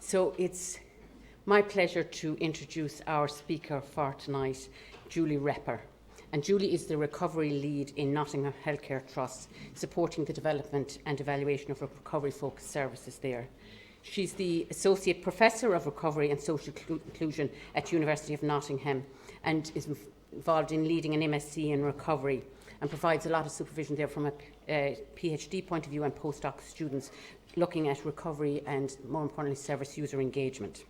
So it's my pleasure to introduce our speaker for tonight, Julie Repper. And Julie is the recovery lead in Nottingham Healthcare Trust, supporting the development and evaluation of recovery-focused services there. She's the Associate Professor of Recovery and Social Inclusion at University of Nottingham and is involved in leading an MSc in Recovery and provides a lot of supervision there from a PhD point of view and postdoc students looking at recovery and, more importantly, service user engagement.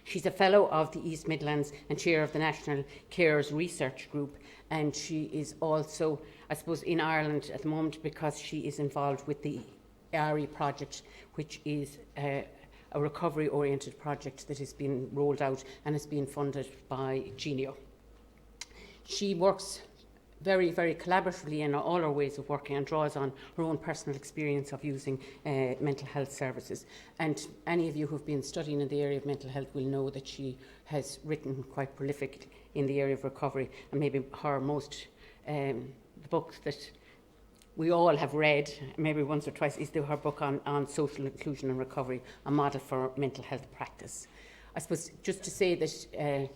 She's a Fellow of the East Midlands and Chair of the National Carers Research Group, and she is also, I suppose, in Ireland at the moment because she is involved with the RE project, which is a recovery-oriented project that has been rolled out and is being funded by Genio. She works very, very collaboratively in all her ways of working and draws on her own personal experience of using mental health services. And any of you who've been studying in the area of mental health will know that she has written quite prolific in the area of recovery, and maybe her most, the book that we all have read, maybe once or twice, is her book on social inclusion and recovery, a model for mental health practice. I suppose just to say that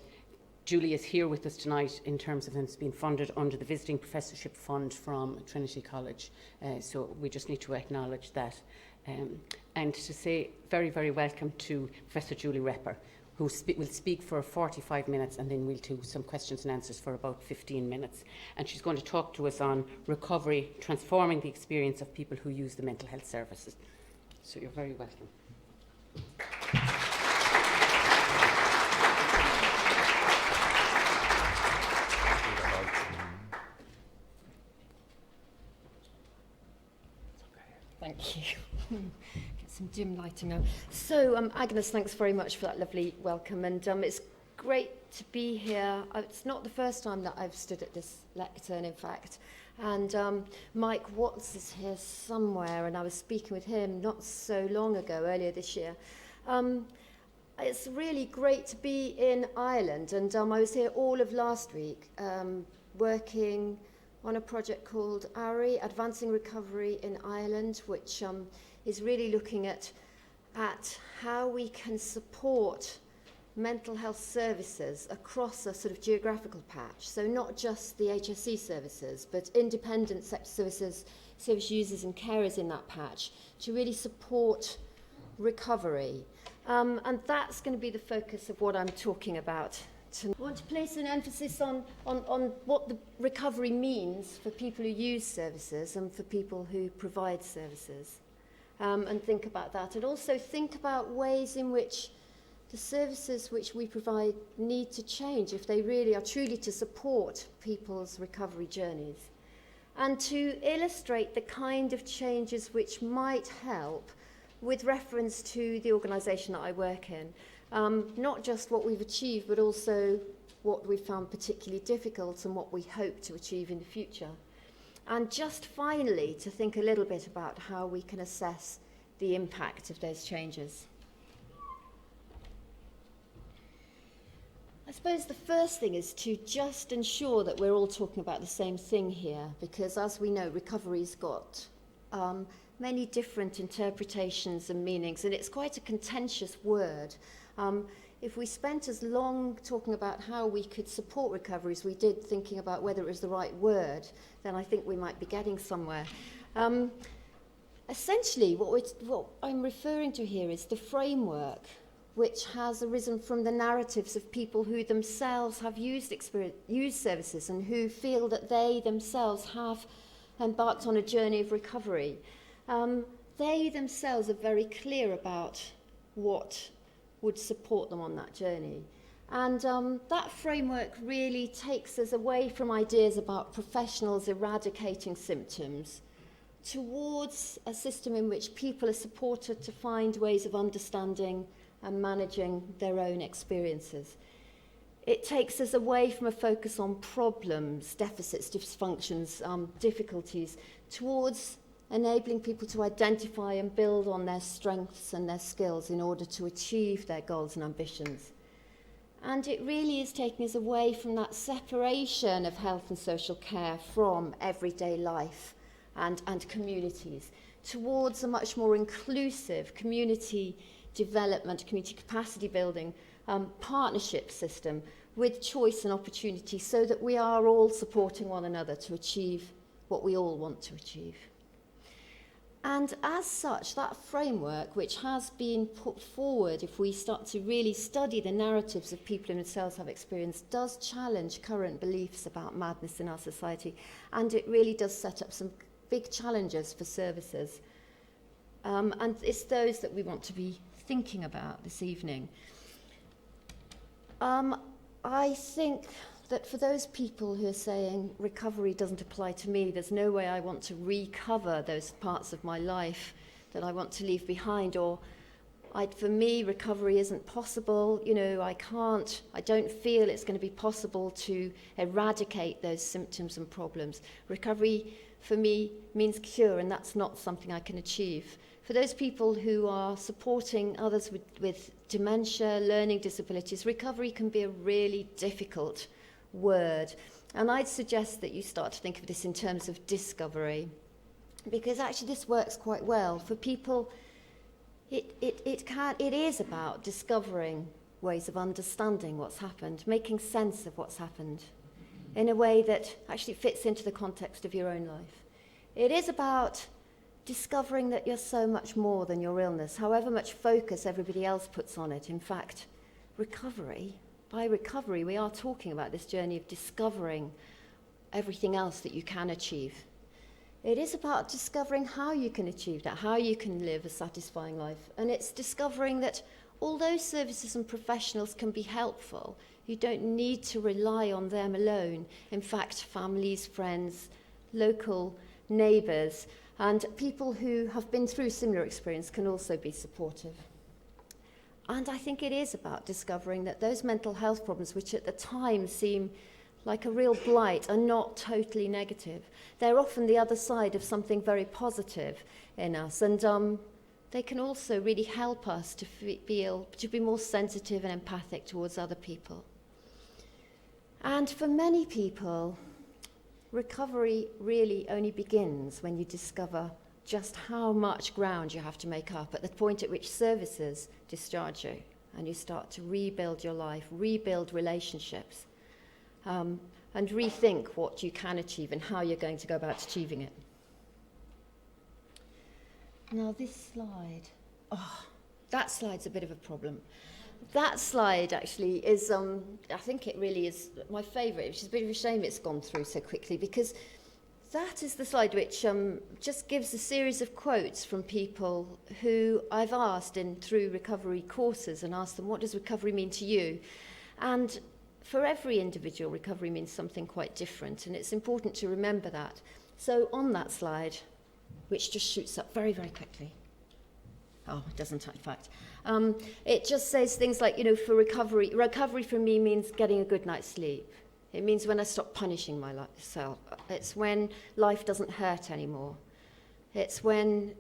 Julie is here with us tonight in terms of it's been funded under the Visiting Professorship Fund from Trinity College. So we just need to acknowledge that. And to say very, very welcome to Professor Julie Repper, who will speak for 45 minutes, and then we'll do some questions and answers for about 15 minutes. And she's going to talk to us on recovery, transforming the experience of people who use the mental health services. So you're very welcome. Thank you. Get some dim lighting now. So, Agnes, thanks very much for that lovely welcome. And it's great to be here. It's not the first time that I've stood at this lectern, in fact. And Mike Watts is here somewhere, and I was speaking with him not so long ago, earlier this year. It's really great to be in Ireland. And I was here all of last week working on a project called ARI, Advancing Recovery in Ireland, which is really looking at how we can support mental health services across a sort of geographical patch. So not just the HSE services, but independent sector services, service users and carers in that patch to really support recovery. And that's going to be the focus of what I'm talking about. I want to place an emphasis on what the recovery means for people who use services and for people who provide services, and think about that. And also think about ways in which the services which we provide need to change if they really are truly to support people's recovery journeys. And to illustrate the kind of changes which might help with reference to the organisation that I work in. Not just what we've achieved, but also what we found particularly difficult and what we hope to achieve in the future. And just finally, to think a little bit about how we can assess the impact of those changes. I suppose the first thing is to just ensure that we're all talking about the same thing here, because as we know, recovery's got many different interpretations and meanings, and it's quite a contentious word. If we spent as long talking about how we could support recovery as we did thinking about whether it was the right word, then I think we might be getting somewhere. Essentially, what I'm referring to here is the framework which has arisen from the narratives of people who themselves have used services and who feel that they themselves have embarked on a journey of recovery. They themselves are very clear about what would support them on that journey. And that framework really takes us away from ideas about professionals eradicating symptoms towards a system in which people are supported to find ways of understanding and managing their own experiences. It takes us away from a focus on problems, deficits, dysfunctions, difficulties, towards enabling people to identify and build on their strengths and their skills in order to achieve their goals and ambitions. And it really is taking us away from that separation of health and social care from everyday life and communities towards a much more inclusive, community development, community capacity building, partnership system with choice and opportunity so that we are all supporting one another to achieve what we all want to achieve. And as such, that framework, which has been put forward, if we start to really study the narratives of people who themselves have experience, does challenge current beliefs about madness in our society. And it really does set up some big challenges for services. And it's those that we want to be thinking about this evening. I think that for those people who are saying recovery doesn't apply to me, there's no way I want to recover those parts of my life that I want to leave behind, or for me recovery isn't possible, I don't feel it's going to be possible to eradicate those symptoms and problems. Recovery for me means cure, and that's not something I can achieve. For those people who are supporting others with dementia, learning disabilities, recovery can be a really difficult word. And I'd suggest that you start to think of this in terms of discovery, because actually this works quite well. For people, it is about discovering ways of understanding what's happened, making sense of what's happened in a way that actually fits into the context of your own life. It is about discovering that you're so much more than your illness, however much focus everybody else puts on it. In fact, by recovery, we are talking about this journey of discovering everything else that you can achieve. It is about discovering how you can achieve that, how you can live a satisfying life. And it's discovering that although services and professionals can be helpful, you don't need to rely on them alone. In fact, families, friends, local neighbours, and people who have been through similar experience can also be supportive. And I think it is about discovering that those mental health problems, which at the time seem like a real blight, are not totally negative. They're often the other side of something very positive in us. And they can also really help us to be more sensitive and empathic towards other people. And for many people, recovery really only begins when you discover just how much ground you have to make up at the point at which services discharge you and you start to rebuild your life, rebuild relationships, and rethink what you can achieve and how you're going to go about achieving it. Now this slide, that slide's a bit of a problem. That slide actually is, I think it really is my favourite, which is a bit of a shame it's gone through so quickly, because that is the slide which just gives a series of quotes from people who I've asked through recovery courses and asked them, what does recovery mean to you? And for every individual, recovery means something quite different, and it's important to remember that. So on that slide, which just shoots up very, very quickly, it doesn't in fact, it just says things like, for recovery for me means getting a good night's sleep. It means when I stop punishing myself. It's when life doesn't hurt anymore. It's when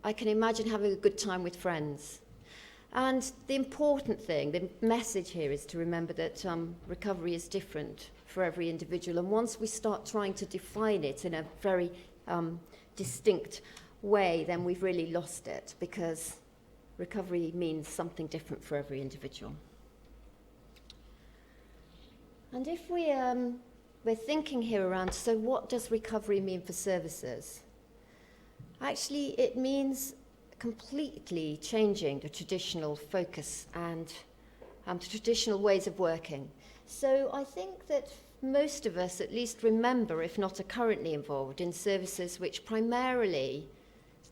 I can imagine having a good time with friends. And the important thing, the message here is to remember that recovery is different for every individual. And once we start trying to define it in a very distinct way, then we've really lost it, because recovery means something different for every individual. And if we're thinking here around, so what does recovery mean for services? Actually, it means completely changing the traditional focus and the traditional ways of working. So I think that most of us at least remember, if not are currently involved in services which primarily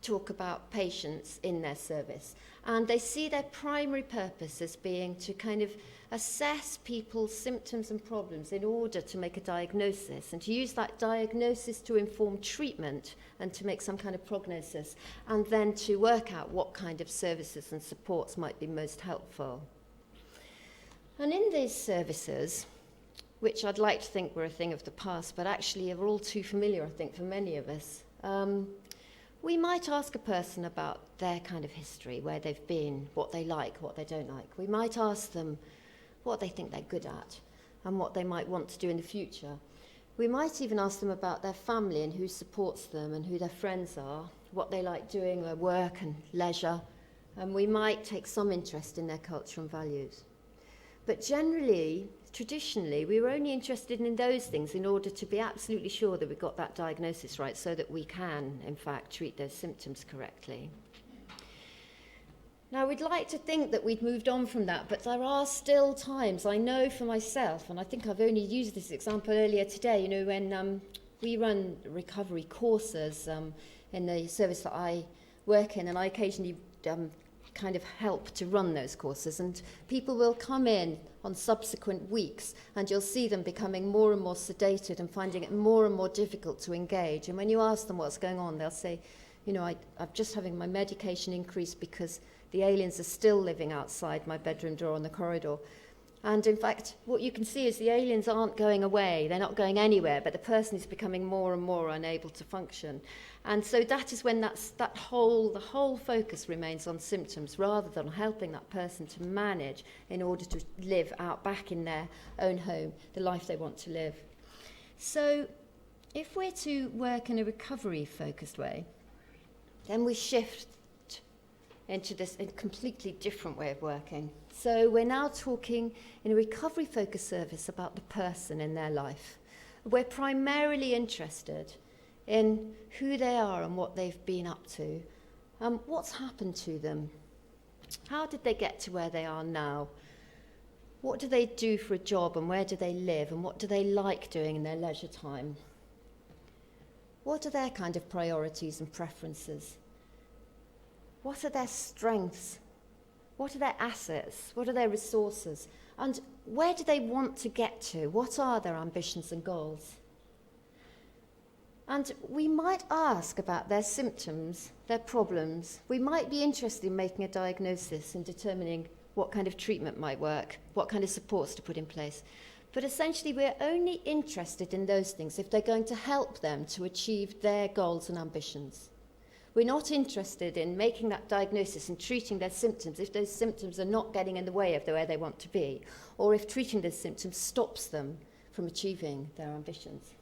talk about patients in their service. And they see their primary purpose as being to kind of assess people's symptoms and problems in order to make a diagnosis, and to use that diagnosis to inform treatment and to make some kind of prognosis, and then to work out what kind of services and supports might be most helpful. And in these services, which I'd like to think were a thing of the past, but actually are all too familiar, I think, for many of us, we might ask a person about their kind of history, where they've been, what they like, what they don't like. We might ask them what they think they're good at and what they might want to do in the future. We might even ask them about their family and who supports them and who their friends are, what they like doing, their work and leisure, and we might take some interest in their culture and values. But generally, traditionally, we were only interested in those things in order to be absolutely sure that we got that diagnosis right so that we can, in fact, treat those symptoms correctly. Now, we'd like to think that we'd moved on from that, but there are still times, I know for myself, and I think I've only used this example earlier today, you know, when we run recovery courses in the service that I work in, and I occasionally kind of help to run those courses, and people will come in on subsequent weeks and you'll see them becoming more and more sedated and finding it more and more difficult to engage. And when you ask them what's going on, they'll say, you know, I'm just having my medication increase because the aliens are still living outside my bedroom door on the corridor. And in fact, what you can see is the aliens aren't going away, they're not going anywhere, but the person is becoming more and more unable to function. And so that is when the whole focus remains on symptoms rather than helping that person to manage in order to live out back in their own home the life they want to live. So if we're to work in a recovery-focused way, then we shift into this a completely different way of working. So we're now talking in a recovery-focused service about the person in their life. We're primarily interested in who they are and what they've been up to, what's happened to them, how did they get to where they are now, what do they do for a job and where do they live and what do they like doing in their leisure time, what are their kind of priorities and preferences, what are their strengths, what are their assets, what are their resources, and where do they want to get to, what are their ambitions and goals. And we might ask about their symptoms, their problems. We might be interested in making a diagnosis and determining what kind of treatment might work, what kind of supports to put in place. But essentially, we're only interested in those things if they're going to help them to achieve their goals and ambitions. We're not interested in making that diagnosis and treating their symptoms if those symptoms are not getting in the way of where they want to be, or if treating those symptoms stops them from achieving their ambitions.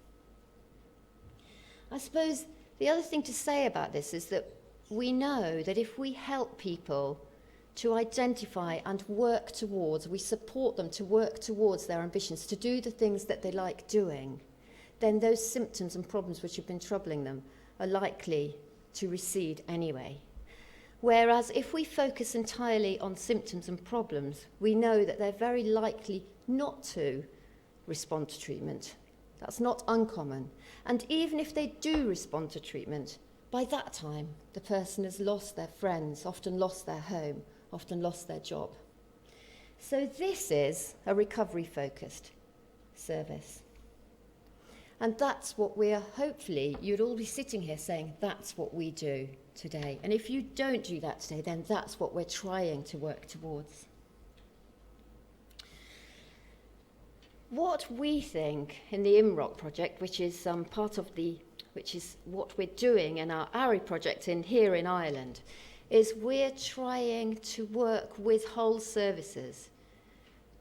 I suppose the other thing to say about this is that we know that if we help people to identify and work towards, we support them to work towards their ambitions, to do the things that they like doing, then those symptoms and problems which have been troubling them are likely to recede anyway. Whereas if we focus entirely on symptoms and problems, we know that they're very likely not to respond to treatment. That's not uncommon. And even if they do respond to treatment, by that time, the person has lost their friends, often lost their home, often lost their job. So this is a recovery-focused service. And that's what we are, hopefully, you'd all be sitting here saying, that's what we do today. And if you don't do that today, then that's what we're trying to work towards. What we think in the ImROC project, which is what we're doing in our ARI project here in Ireland, is we're trying to work with whole services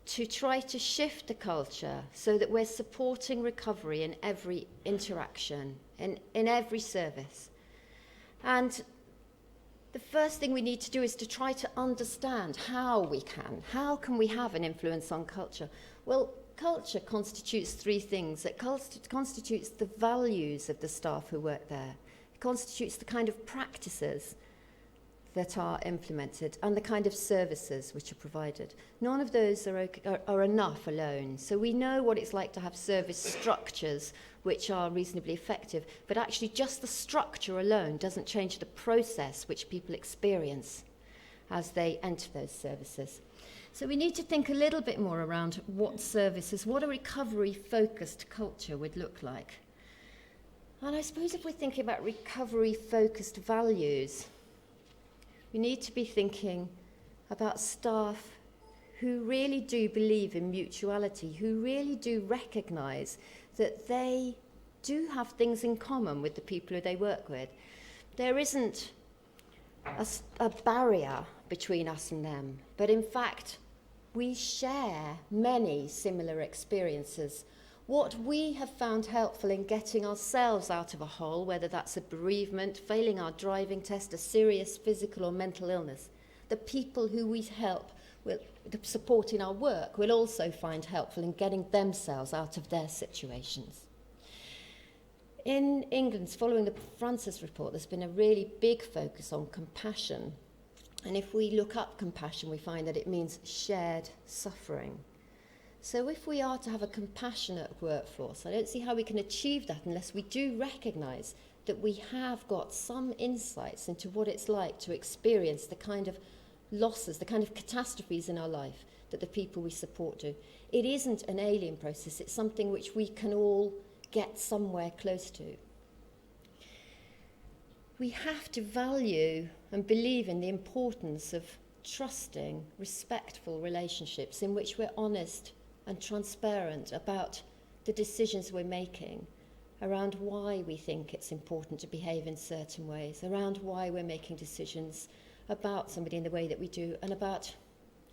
to try to shift the culture so that we're supporting recovery in every interaction, in every service. And the first thing we need to do is to try to understand how can we have an influence on culture? Well, culture constitutes three things. It constitutes the values of the staff who work there. It constitutes the kind of practices that are implemented and the kind of services which are provided. None of those are enough alone. So we know what it's like to have service structures which are reasonably effective, but actually just the structure alone doesn't change the process which people experience as they enter those services. So we need to think a little bit more around what services, what a recovery-focused culture would look like. And I suppose if we're thinking about recovery-focused values, we need to be thinking about staff who really do believe in mutuality, who really do recognise that they do have things in common with the people who they work with. There isn't a barrier between us and them, but in fact, we share many similar experiences. What we have found helpful in getting ourselves out of a hole, whether that's a bereavement, failing our driving test, a serious physical or mental illness, the people who we help, will support in our work, will also find helpful in getting themselves out of their situations. In England, following the Francis report, there's been a really big focus on compassion. And if we look up compassion, we find that it means shared suffering. So if we are to have a compassionate workforce, I don't see how we can achieve that unless we do recognise that we have got some insights into what it's like to experience the kind of losses, the kind of catastrophes in our life that the people we support do. It isn't an alien process, it's something which we can all get somewhere close to. We have to value and believe in the importance of trusting, respectful relationships in which we're honest and transparent about the decisions we're making, around why we think it's important to behave in certain ways, around why we're making decisions about somebody in the way that we do, and about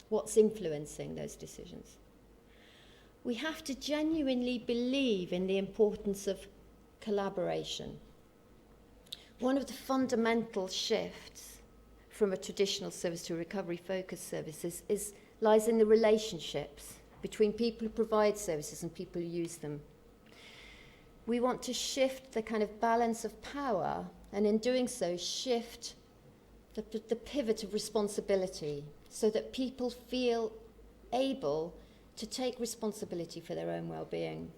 what's influencing those decisions. We have to genuinely believe in the importance of collaboration. One of the fundamental shifts from a traditional service to a recovery-focused service lies in the relationships between people who provide services and people who use them. We want to shift the kind of balance of power, and in doing so, shift the pivot of responsibility so that people feel able to take responsibility for their own well-being.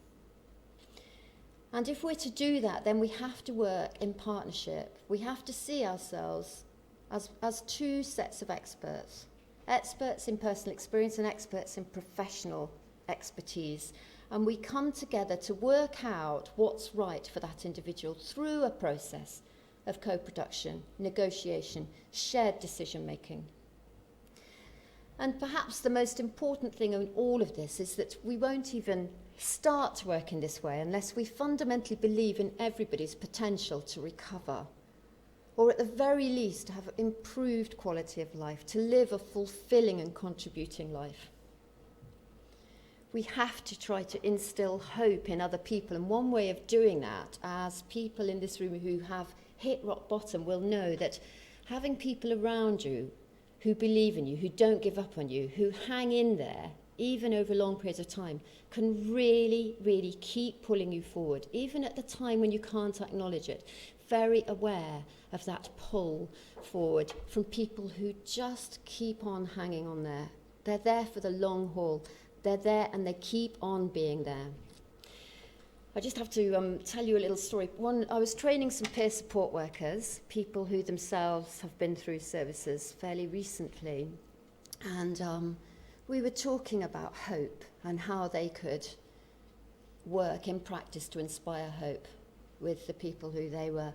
And if we're to do that, then we have to work in partnership. We have to see ourselves as two sets of experts in personal experience and experts in professional expertise. And we come together to work out what's right for that individual through a process of co-production, negotiation, shared decision-making. And perhaps the most important thing in all of this is that we won't even start to work in this way unless we fundamentally believe in everybody's potential to recover, or at the very least to have improved quality of life, to live a fulfilling and contributing life. We have to try to instill hope in other people, and one way of doing that, as people in this room who have hit rock bottom will know, that having people around you who believe in you, who don't give up on you, who hang in there, even over long periods of time, can really, really keep pulling you forward, even at the time when you can't acknowledge it. Very aware of that pull forward from people who just keep on hanging on there. They're there for the long haul. They're there and they keep on being there. I just have to tell you a little story. I was training some peer support workers, people who themselves have been through services fairly recently, and we were talking about hope and how they could work in practice to inspire hope with the people who they were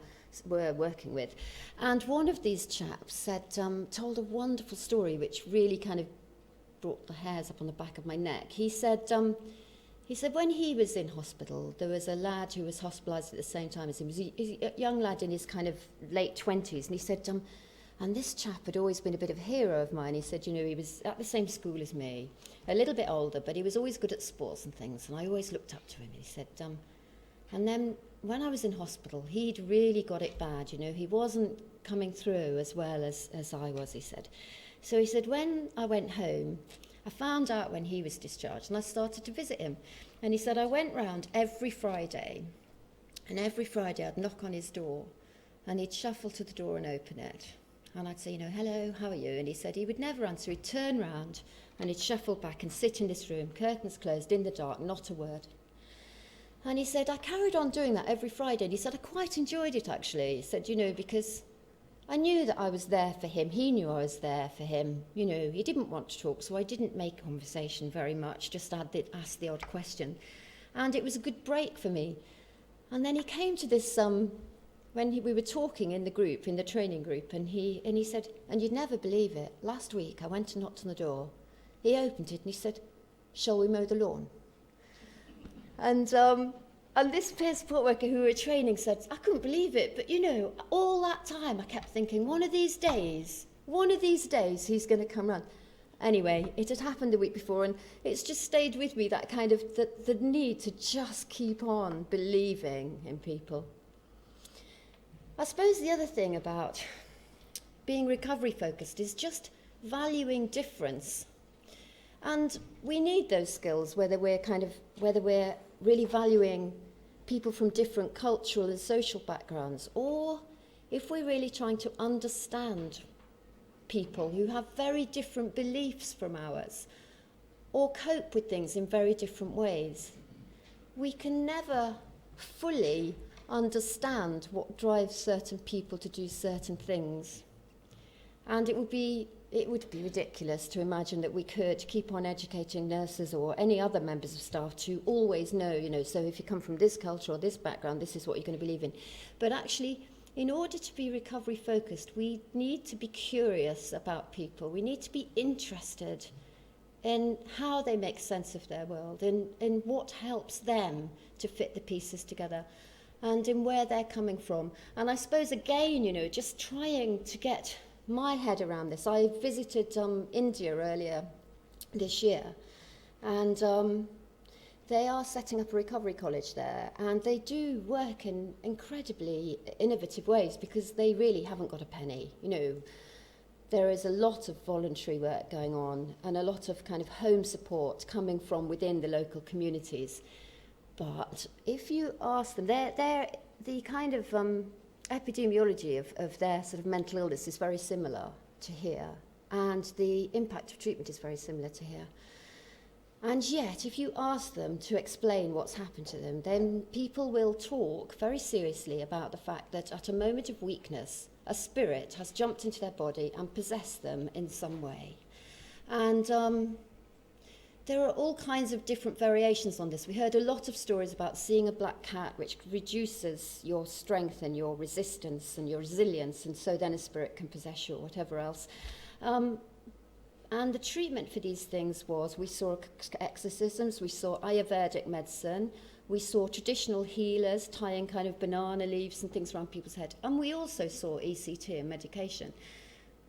working with. And one of these chaps said, told a wonderful story which really kind of brought the hairs up on the back of my neck. He said when he was in hospital, there was a lad who was hospitalised at the same time as him. He was a young lad in his kind of late 20s, and he said, and this chap had always been a bit of a hero of mine. He said, you know, he was at the same school as me, a little bit older, but he was always good at sports and things, and I always looked up to him. He said, and then when I was in hospital, he'd really got it bad, you know. He wasn't coming through as well as I was, he said. So he said, when I went home, I found out when he was discharged, and I started to visit him. And he said, I went round every Friday, and every Friday I'd knock on his door, and he'd shuffle to the door and open it. And I'd say, you know, hello, how are you? And he said he would never answer. He'd turn round, and he'd shuffle back and sit in this room, curtains closed, in the dark, not a word. And he said, I carried on doing that every Friday. And he said, I quite enjoyed it, actually. He said, you know, because I knew that I was there for him. He knew I was there for him. You know, he didn't want to talk, so I didn't make conversation very much, just ask the odd question. And it was a good break for me. And then he came to this, we were talking in the group, in the training group, and he said, and you'd never believe it, last week I went and knocked on the door. He opened it and he said, shall we mow the lawn? And this peer support worker who we were training said, I couldn't believe it, but you know, all that time I kept thinking, one of these days he's going to come round. Anyway, it had happened the week before, and it's just stayed with me, that kind of, the need to just keep on believing in people. I suppose the other thing about being recovery focused is just valuing difference. And we need those skills, whether we're really valuing people from different cultural and social backgrounds, or if we're really trying to understand people who have very different beliefs from ours, or cope with things in very different ways. We can never fully understand what drives certain people to do certain things. And it would be ridiculous to imagine that we could keep on educating nurses or any other members of staff to always know, so if you come from this culture or this background, this is what you're going to believe in. But actually, in order to be recovery focused, we need to be curious about people. We need to be interested in how they make sense of their world, in what helps them to fit the pieces together, and in where they're coming from. And I suppose, again, just trying to get my head around this. I visited India earlier this year, and they are setting up a recovery college there, and they do work in incredibly innovative ways because they really haven't got a penny. There is a lot of voluntary work going on and a lot of kind of home support coming from within the local communities. But if you ask them, they're the kind of epidemiology of their sort of mental illness is very similar to here, and the impact of treatment is very similar to here. And yet, if you ask them to explain what's happened to them, then people will talk very seriously about the fact that at a moment of weakness, a spirit has jumped into their body and possessed them in some way. And there are all kinds of different variations on this. We heard a lot of stories about seeing a black cat, which reduces your strength and your resistance and your resilience, and so then a spirit can possess you or whatever else. And the treatment for these things was, we saw exorcisms, we saw Ayurvedic medicine, we saw traditional healers tying kind of banana leaves and things around people's head, and we also saw ECT and medication.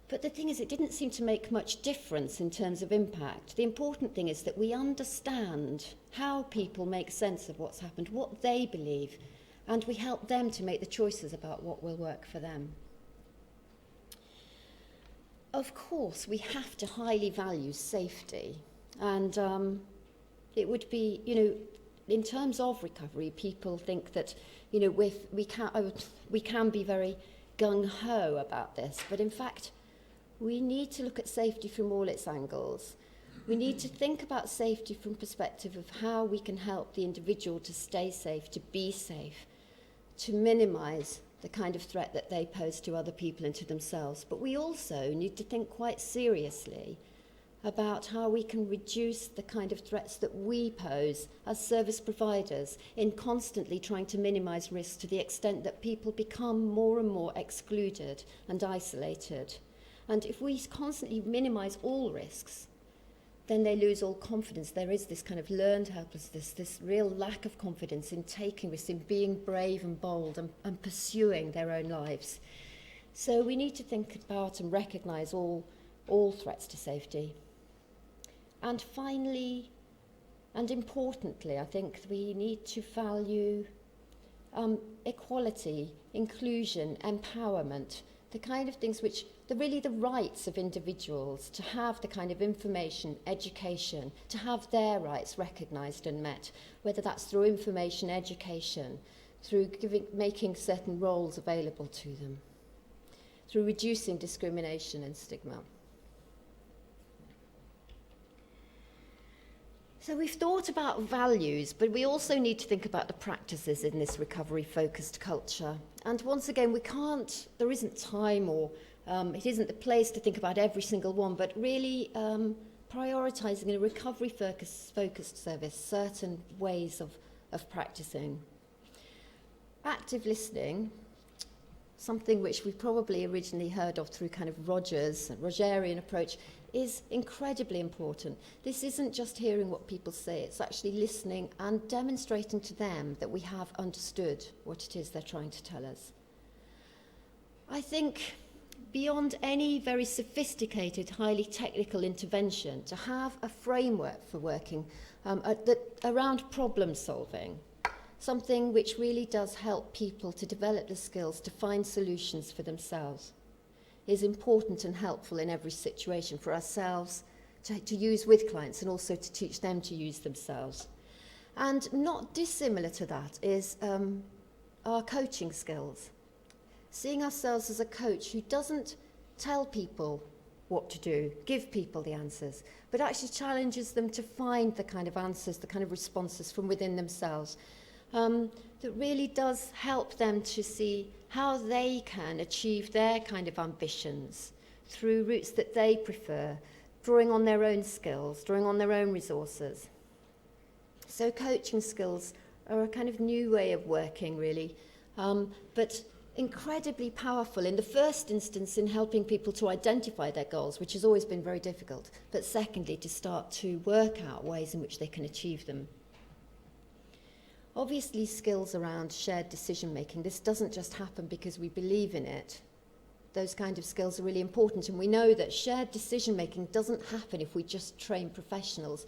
But the thing is, it didn't seem to make much difference in terms of impact. The important thing is that we understand how people make sense of what's happened, what they believe, and we help them to make the choices about what will work for them. Of course, we have to highly value safety, and it would be, in terms of recovery, people think that, we can be very gung-ho about this, but in fact, we need to look at safety from all its angles. We need to think about safety from perspective of how we can help the individual to stay safe, to be safe, to minimise the kind of threat that they pose to other people and to themselves. But we also need to think quite seriously about how we can reduce the kind of threats that we pose as service providers in constantly trying to minimise risks to the extent that people become more and more excluded and isolated. And if we constantly minimise all risks, then they lose all confidence. There is this kind of learned helplessness, this real lack of confidence in taking risks, in being brave and bold and pursuing their own lives. So we need to think about and recognise all threats to safety. And finally, and importantly, I think we need to value equality, inclusion, empowerment, the kind of things which really the rights of individuals to have the kind of information, education, to have their rights recognised and met, whether that's through information, education, through making certain roles available to them, through reducing discrimination and stigma. So we've thought about values, but we also need to think about the practices in this recovery-focused culture. And once again, there isn't time or it isn't the place to think about every single one, but really prioritising in a recovery-focused service certain ways of practising. Active listening, something which we probably originally heard of through kind of Rogerian approach, is incredibly important. This isn't just hearing what people say, it's actually listening and demonstrating to them that we have understood what it is they're trying to tell us. I think beyond any very sophisticated, highly technical intervention, to have a framework for working around problem solving, something which really does help people to develop the skills to find solutions for themselves, is important and helpful in every situation for ourselves to use with clients and also to teach them to use themselves. And not dissimilar to that is our coaching skills. Seeing ourselves as a coach who doesn't tell people what to do, give people the answers, but actually challenges them to find the kind of answers, the kind of responses from within themselves, that really does help them to see how they can achieve their kind of ambitions through routes that they prefer, drawing on their own skills, drawing on their own resources. So coaching skills are a kind of new way of working, really, but incredibly powerful in the first instance in helping people to identify their goals, which has always been very difficult, but secondly to start to work out ways in which they can achieve them. Obviously, skills around shared decision making, this doesn't just happen because we believe in it. Those kind of skills are really important, and we know that shared decision making doesn't happen if we just train professionals.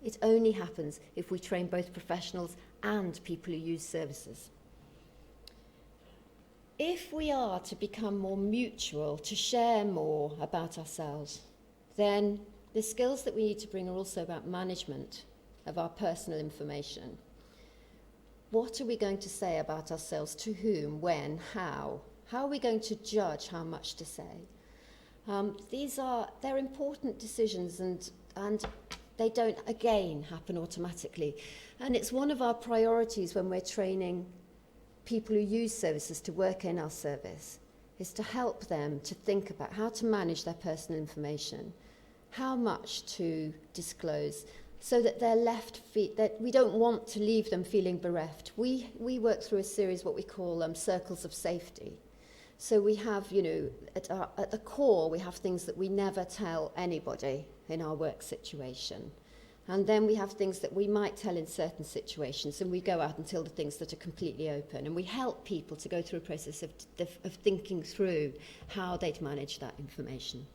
It only happens if we train both professionals and people who use services. If we are to become more mutual, to share more about ourselves, then the skills that we need to bring are also about management of our personal information. What are we going to say about ourselves, to whom, when, how? How are we going to judge how much to say? They're important decisions, and they don't, again, happen automatically. And it's one of our priorities when we're training people who use services to work in our service, is to help them to think about how to manage their personal information, how much to disclose, so that they're that we don't want to leave them feeling bereft. We work through a series what we call circles of safety. So we have, at the core, we have things that we never tell anybody in our work situation. And then we have things that we might tell in certain situations, and we go out and tell the things that are completely open. And we help people to go through a process of thinking through how they'd manage that information.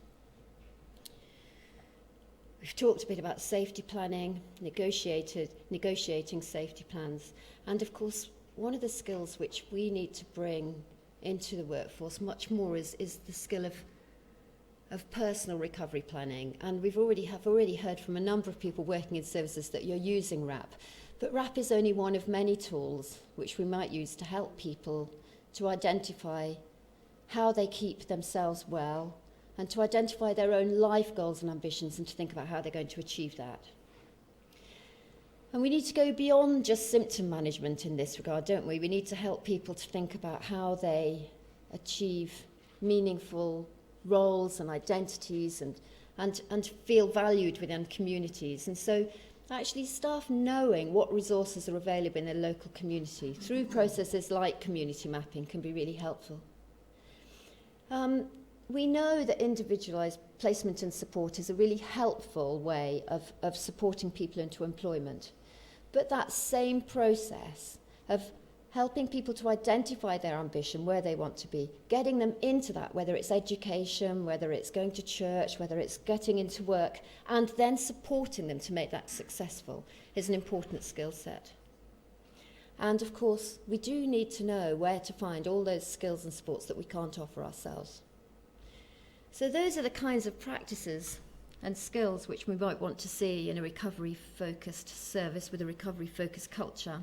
We've talked a bit about safety planning, negotiating safety plans. And of course, one of the skills which we need to bring into the workforce much more is the skill of personal recovery planning. And we've already heard from a number of people working in services that you're using RAP. But RAP is only one of many tools which we might use to help people to identify how they keep themselves well and to identify their own life goals and ambitions and to think about how they're going to achieve that. And we need to go beyond just symptom management in this regard, don't we? We need to help people to think about how they achieve meaningful roles and identities and feel valued within communities. And so actually staff knowing what resources are available in their local community through processes like community mapping can be really helpful. We know that individualised placement and support is a really helpful way of supporting people into employment. But that same process of helping people to identify their ambition, where they want to be, getting them into that, whether it's education, whether it's going to church, whether it's getting into work, and then supporting them to make that successful, is an important skill set. And of course, we do need to know where to find all those skills and supports that we can't offer ourselves. So those are the kinds of practices and skills which we might want to see in a recovery-focused service with a recovery-focused culture.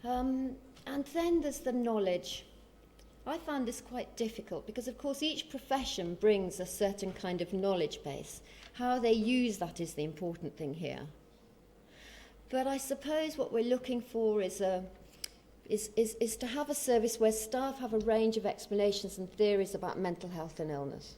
And then there's the knowledge. I found this quite difficult because, of course, each profession brings a certain kind of knowledge base. How they use that is the important thing here. But I suppose what we're looking for is to have a service where staff have a range of explanations and theories about mental health and illness.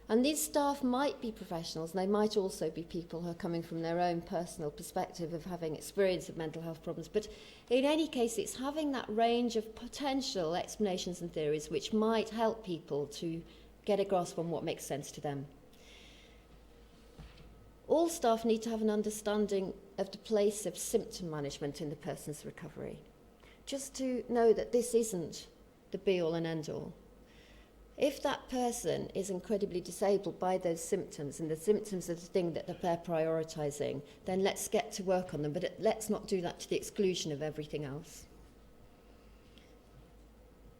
And these staff might be professionals, and they might also be people who are coming from their own personal perspective of having experience of mental health problems. But in any case, it's having that range of potential explanations and theories which might help people to get a grasp on what makes sense to them. All staff need to have an understanding of the place of symptom management in the person's recovery, just to know that this isn't the be-all and end-all. If that person is incredibly disabled by those symptoms, and the symptoms are the thing that they're prioritising, then let's get to work on them, but let's not do that to the exclusion of everything else.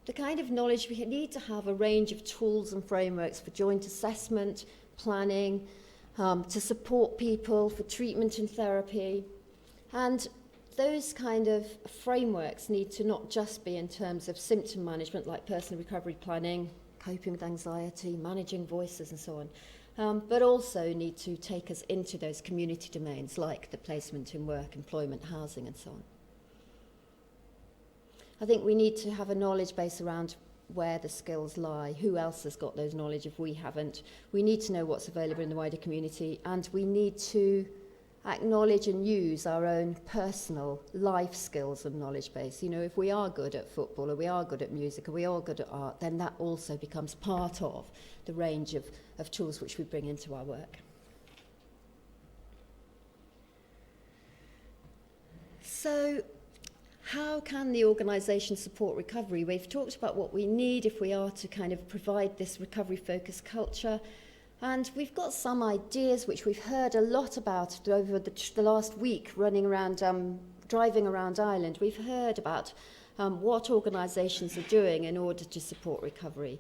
the kind of knowledge we need to have a range of tools and frameworks for joint assessment, planning, to support people for treatment and therapy. And those kind of frameworks need to not just be in terms of symptom management like personal recovery planning, coping with anxiety, managing voices and so on, but also need to take us into those community domains like the placement in work, employment, housing and so on. I think we need to have a knowledge base around where the skills lie, who else has got those knowledge if we haven't. We need to know what's available in the wider community, and we need to acknowledge and use our own personal life skills and knowledge base. You know, if we are good at football, or we are good at music, or we are good at art, then that also becomes part of the range of tools which we bring into our work. So, how can the organisation support recovery? We've talked about what we need if we are to kind of provide this recovery-focused culture. And we've got some ideas which we've heard a lot about over the last week running around, driving around Ireland. We've heard about what organisations are doing in order to support recovery.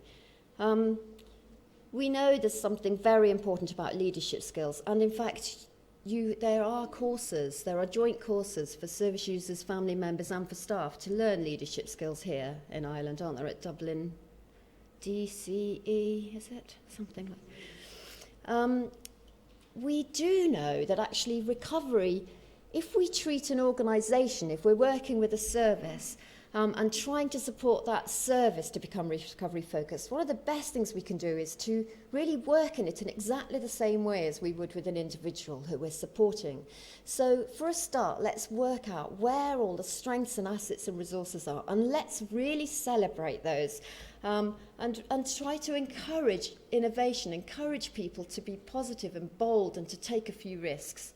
We know there's something very important about leadership skills. And in fact, there are joint courses for service users, family members and for staff to learn leadership skills here in Ireland, aren't there, at Dublin DCE, is it? Something like we do know that actually recovery, if we treat an organisation, if we're working with a service and trying to support that service to become recovery focused, one of the best things we can do is to really work in it in exactly the same way as we would with an individual who we're supporting. So for a start, let's work out where all the strengths and assets and resources are, and let's really celebrate those and try to encourage innovation, encourage people to be positive and bold and to take a few risks.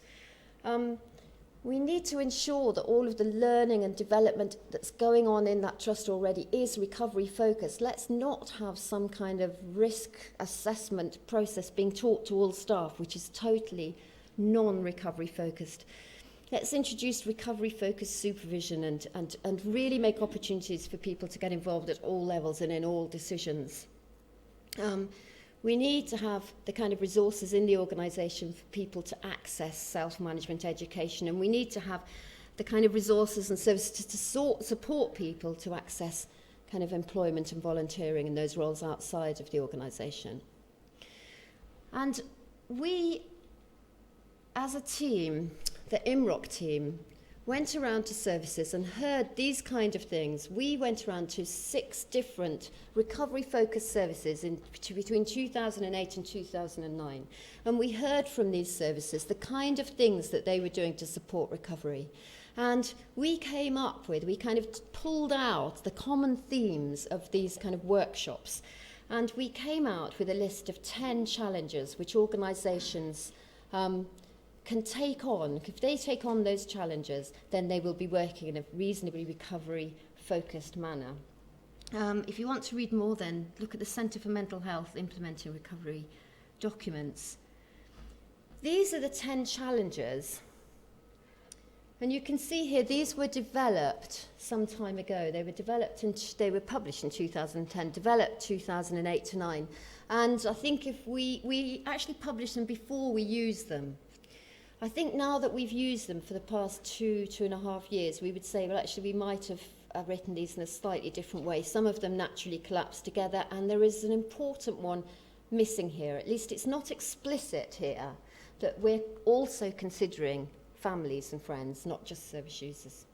We need to ensure that all of the learning and development that's going on in that trust already is recovery focused. Let's not have some kind of risk assessment process being taught to all staff, which is totally non-recovery focused. Let's introduce recovery focused supervision and really make opportunities for people to get involved at all levels and in all decisions. We need to have the kind of resources in the organisation for people to access self-management education, and we need to have the kind of resources and services to support people to access kind of employment and volunteering in those roles outside of the organisation. And we, as a team, the ImROC team, went around to services and heard these kind of things. We went around to 6 different recovery-focused services between 2008 and 2009. And we heard from these services the kind of things that they were doing to support recovery. And we kind of pulled out the common themes of these kind of workshops. And we came out with a list of 10 challenges which organisations can take on. If they take on those challenges, then they will be working in a reasonably recovery-focused manner. If you want to read more, then look at the Centre for Mental Health Implementing Recovery documents. These are the 10 challenges. And you can see here, these were developed some time ago. They were published in 2010, developed 2008 to 9. And I think if we actually published them before we used them. I think now that we've used them for the past 2.5 years, we would say, well, actually, we might have written these in a slightly different way. Some of them naturally collapse together, and there is an important one missing here. At least it's not explicit here that we're also considering families and friends, not just service users.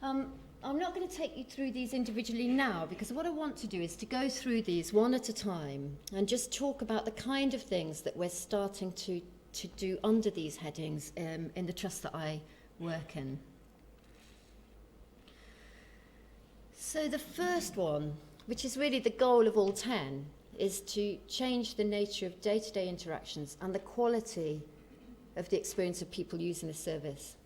I'm not going to take you through these individually now, because what I want to do is to go through these one at a time and just talk about the kind of things that we're starting to do under these headings in the trust that I work in. So the first one, which is really the goal of all 10, is to change the nature of day-to-day interactions and the quality of the experience of people using the service.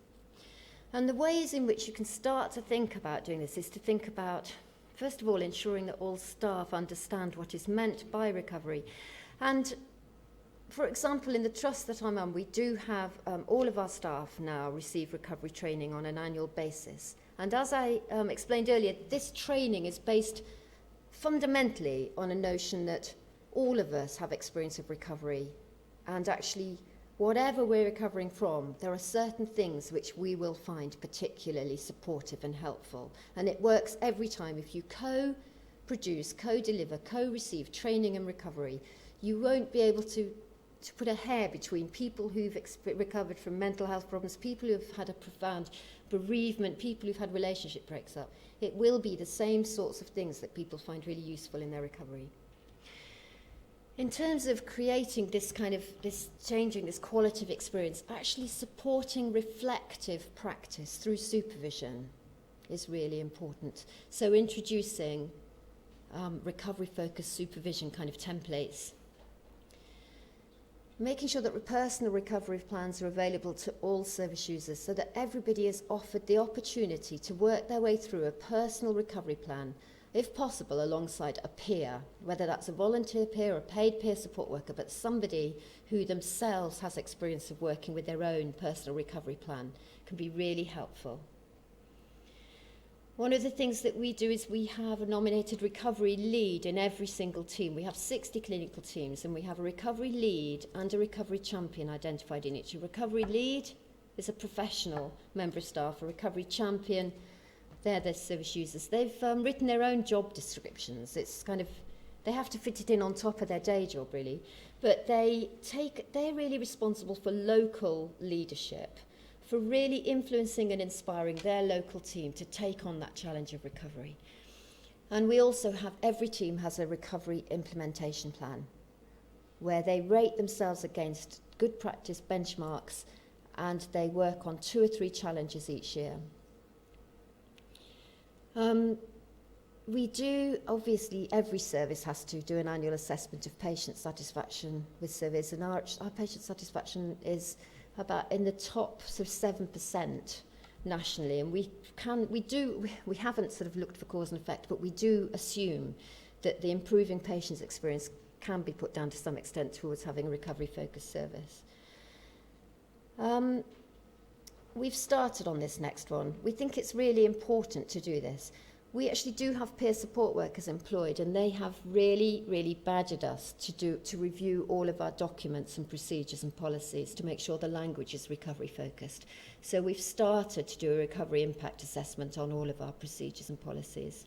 And the ways in which you can start to think about doing this is to think about, first of all, ensuring that all staff understand what is meant by recovery. And for example, in the trust that I'm on, we do have all of our staff now receive recovery training on an annual basis. And as I explained earlier, this training is based fundamentally on a notion that all of us have experience of recovery, and actually whatever we're recovering from, there are certain things which we will find particularly supportive and helpful. And it works every time. If you co-produce, co-deliver, co-receive training and recovery, you won't be able to put a hair between people who've recovered from mental health problems, people who've had a profound bereavement, people who've had relationship breaks up. It will be the same sorts of things that people find really useful in their recovery. In terms of creating this changing this qualitative experience, actually supporting reflective practice through supervision is really important. So introducing recovery-focused supervision kind of templates. Making sure that personal recovery plans are available to all service users so that everybody is offered the opportunity to work their way through a personal recovery plan, if possible, alongside a peer, whether that's a volunteer peer or a paid peer support worker, but somebody who themselves has experience of working with their own personal recovery plan can be really helpful. One of the things that we do is we have a nominated recovery lead in every single team. We have 60 clinical teams, and we have a recovery lead and a recovery champion identified in each. A recovery lead is a professional member of staff. A recovery champion, they're the service users. They've written their own job descriptions. It's they have to fit it in on top of their day job, really. But they're really responsible for local leadership, for really influencing and inspiring their local team to take on that challenge of recovery. And we also have, every team has a recovery implementation plan where they rate themselves against good practice benchmarks, and they work on 2 or 3 challenges each year. We do, obviously, every service has to do an annual assessment of patient satisfaction with service, and our patient satisfaction is about in the top 7% nationally, and we haven't sort of looked for cause and effect, but we do assume that the improving patient's experience can be put down to some extent towards having a recovery-focused service. We've started on this next one. We think it's really important to do this. We actually do have peer support workers employed, and they have really, really badgered us to review all of our documents and procedures and policies to make sure the language is recovery focused. So we've started to do a recovery impact assessment on all of our procedures and policies.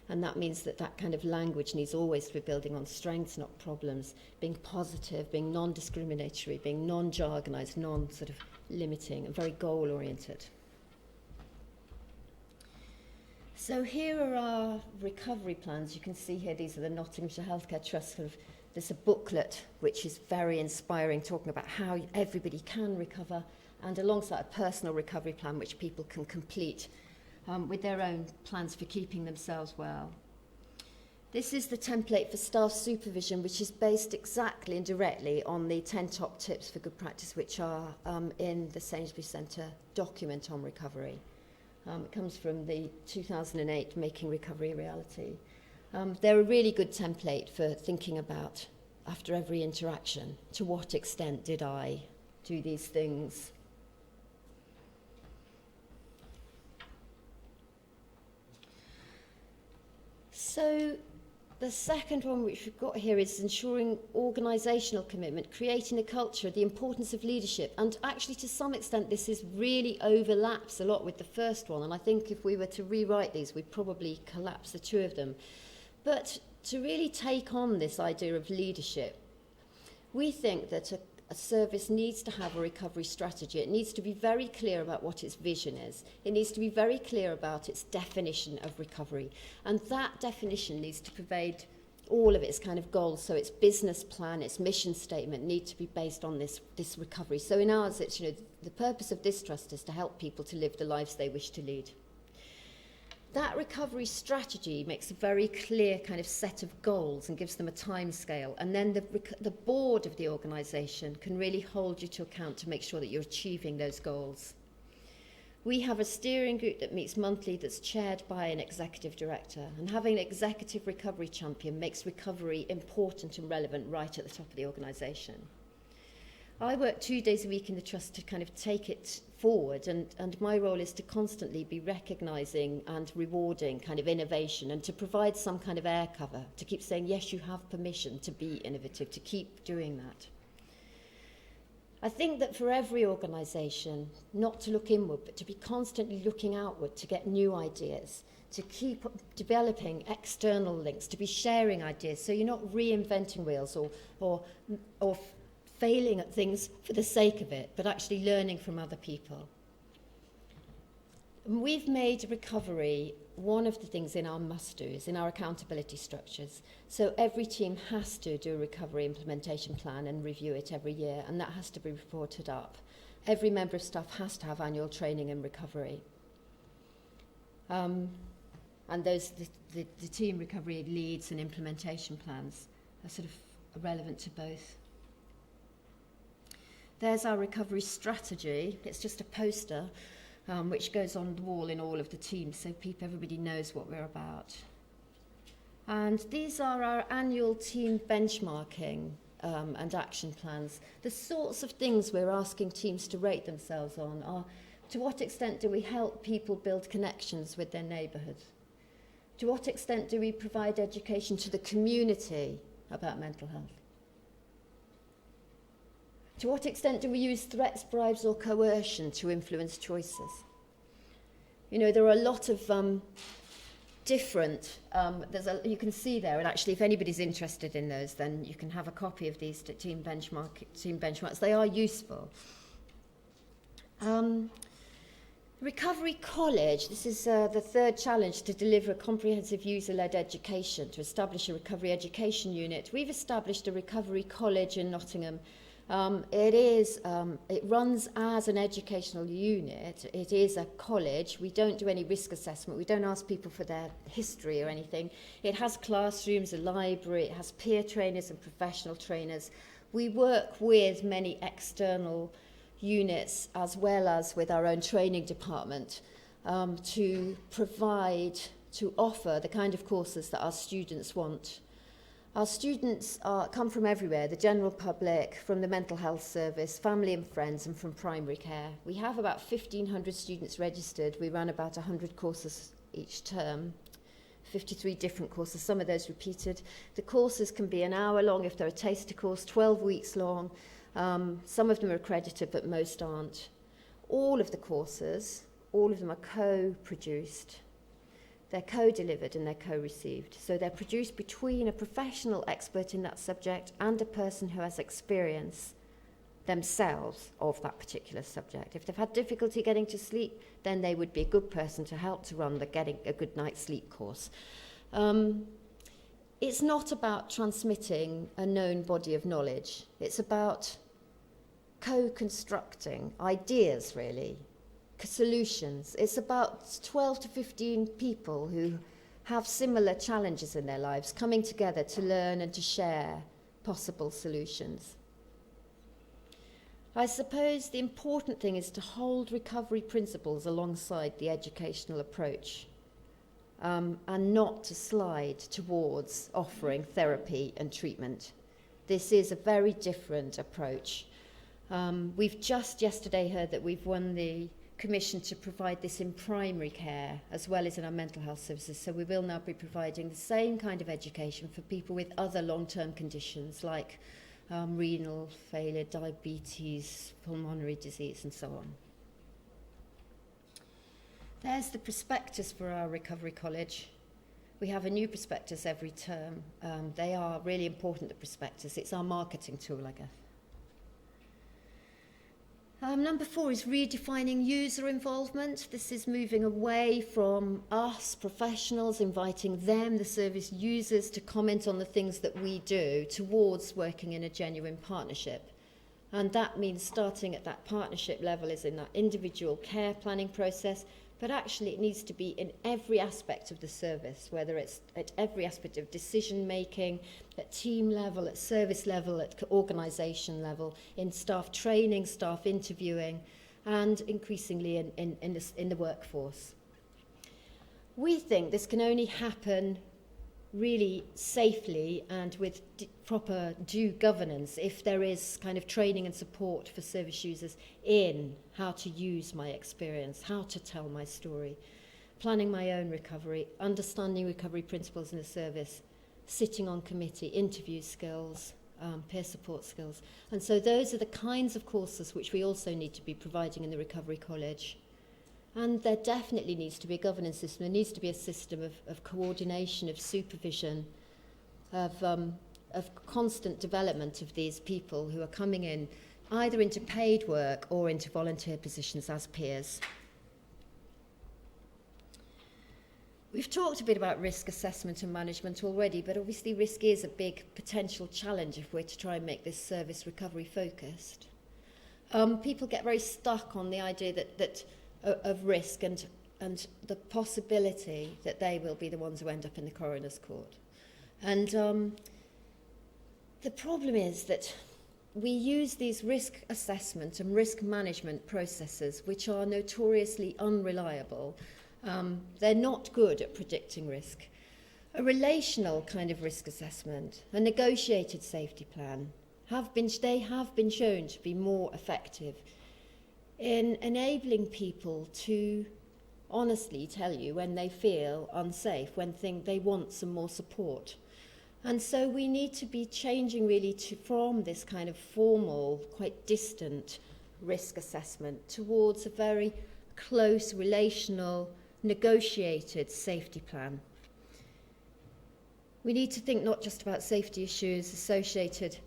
And that means that kind of language needs always to be building on strengths, not problems, being positive, being non-discriminatory, being non-jargonized, non-sort of limiting, and very goal-oriented. So here are our recovery plans. You can see here, these are the Nottinghamshire Healthcare Trust. There's a booklet which is very inspiring, talking about how everybody can recover, and alongside a personal recovery plan which people can complete with their own plans for keeping themselves well. This is the template for staff supervision, which is based exactly and directly on the 10 top tips for good practice, which are in the Sainsbury's Centre document on recovery. It comes from the 2008 Making Recovery a Reality. They're a really good template for thinking about, after every interaction, to what extent did I do these things? So the second one which we've got here is ensuring organisational commitment, creating a culture, the importance of leadership. And actually, to some extent, this is really overlaps a lot with the first one. And I think if we were to rewrite these, we'd probably collapse the 2 of them. But to really take on this idea of leadership, we think that a service needs to have a recovery strategy. It needs to be very clear about what its vision is. It needs to be very clear about its definition of recovery. And that definition needs to pervade all of its kind of goals. So its business plan, its mission statement need to be based on this recovery. So in ours, it's, the purpose of this trust is to help people to live the lives they wish to lead. That recovery strategy makes a very clear kind of set of goals and gives them a time scale. And then the board of the organisation can really hold you to account to make sure that you're achieving those goals. We have a steering group that meets monthly that's chaired by an executive director. And having an executive recovery champion makes recovery important and relevant right at the top of the organisation. I work 2 days a week in the trust to kind of take it forward, and my role is to constantly be recognising and rewarding kind of innovation, and to provide some kind of air cover, to keep saying, yes, you have permission to be innovative, to keep doing that. I think that for every organisation, not to look inward, but to be constantly looking outward to get new ideas, to keep developing external links, to be sharing ideas, so you're not reinventing wheels or failing at things for the sake of it, but actually learning from other people. And we've made recovery one of the things in our must-dos, in our accountability structures. So every team has to do a recovery implementation plan and review it every year, and that has to be reported up. Every member of staff has to have annual training in recovery. And those, the team recovery leads and implementation plans are sort of relevant to both. There's our recovery strategy. It's just a poster which goes on the wall in all of the teams, so everybody knows what we're about. And these are our annual team benchmarking and action plans. The sorts of things we're asking teams to rate themselves on are, to what extent do we help people build connections with their neighbourhood? To what extent do we provide education to the community about mental health? To what extent do we use threats, bribes or coercion to influence choices? You know, there are a lot of different, you can see there, and actually if anybody's interested in those, then you can have a copy of these team benchmarks. They are useful. Recovery College, this is the third challenge to deliver a comprehensive user-led education, to establish a recovery education unit. We've established a Recovery College in Nottingham. It runs as an educational unit. It is a college. We don't do any risk assessment. We don't ask people for their history or anything. It has classrooms, a library, it has peer trainers and professional trainers. We work with many external units as well as with our own training department to offer the kind of courses that our students want. Our students come from everywhere, the general public, from the mental health service, family and friends, and from primary care. We have about 1,500 students registered. We run about 100 courses each term, 53 different courses, some of those repeated. The courses can be an hour long if they're a taster course, 12 weeks long. Some of them are accredited, but most aren't. All of the courses, all of them are co-produced. They're co-delivered and they're co-received. So they're produced between a professional expert in that subject and a person who has experience themselves of that particular subject. If they've had difficulty getting to sleep, then they would be a good person to help to run the Getting a Good Night's Sleep course. It's not about transmitting a known body of knowledge. It's about co-constructing ideas, really. Solutions. It's about 12 to 15 people who have similar challenges in their lives coming together to learn and to share possible solutions. I suppose the important thing is to hold recovery principles alongside the educational approach and not to slide towards offering therapy and treatment. This is a very different approach. We've just yesterday heard that we've won the commission to provide this in primary care as well as in our mental health services. So we will now be providing the same kind of education for people with other long-term conditions like renal failure, diabetes, pulmonary disease and so on. There's the prospectus for our Recovery College. We have a new prospectus every term. They are really important, the prospectus. It's our marketing tool, I guess. Number 4 is redefining user involvement. This is moving away from us, professionals, inviting them, the service users, to comment on the things that we do towards working in a genuine partnership. And that means starting at that partnership level is in that individual care planning process, but actually it needs to be in every aspect of the service, whether it's at every aspect of decision making, at team level, at service level, at organisation level, in staff training, staff interviewing, and increasingly in the workforce. We think this can only happen really safely and with proper due governance if there is kind of training and support for service users in how to use my experience, how to tell my story, planning my own recovery, understanding recovery principles in the service, sitting on committee, interview skills, peer support skills. And so those are the kinds of courses which we also need to be providing in the Recovery College. And there definitely needs to be a governance system. There needs to be a system of coordination, of supervision, of constant development of these people who are coming in either into paid work or into volunteer positions as peers. We've talked a bit about risk assessment and management already, but obviously risk is a big potential challenge if we're to try and make this service recovery focused. People get very stuck on the idea that of risk and the possibility that they will be the ones who end up in the coroner's court. And the problem is that we use these risk assessment and risk management processes which are notoriously unreliable. They're not good at predicting risk. A relational kind of risk assessment, a negotiated safety plan, have been shown to be more effective in enabling people to honestly tell you when they feel unsafe, when they want some more support. And so we need to be changing really from this kind of formal, quite distant risk assessment towards a very close, relational, negotiated safety plan. We need to think not just about safety issues associated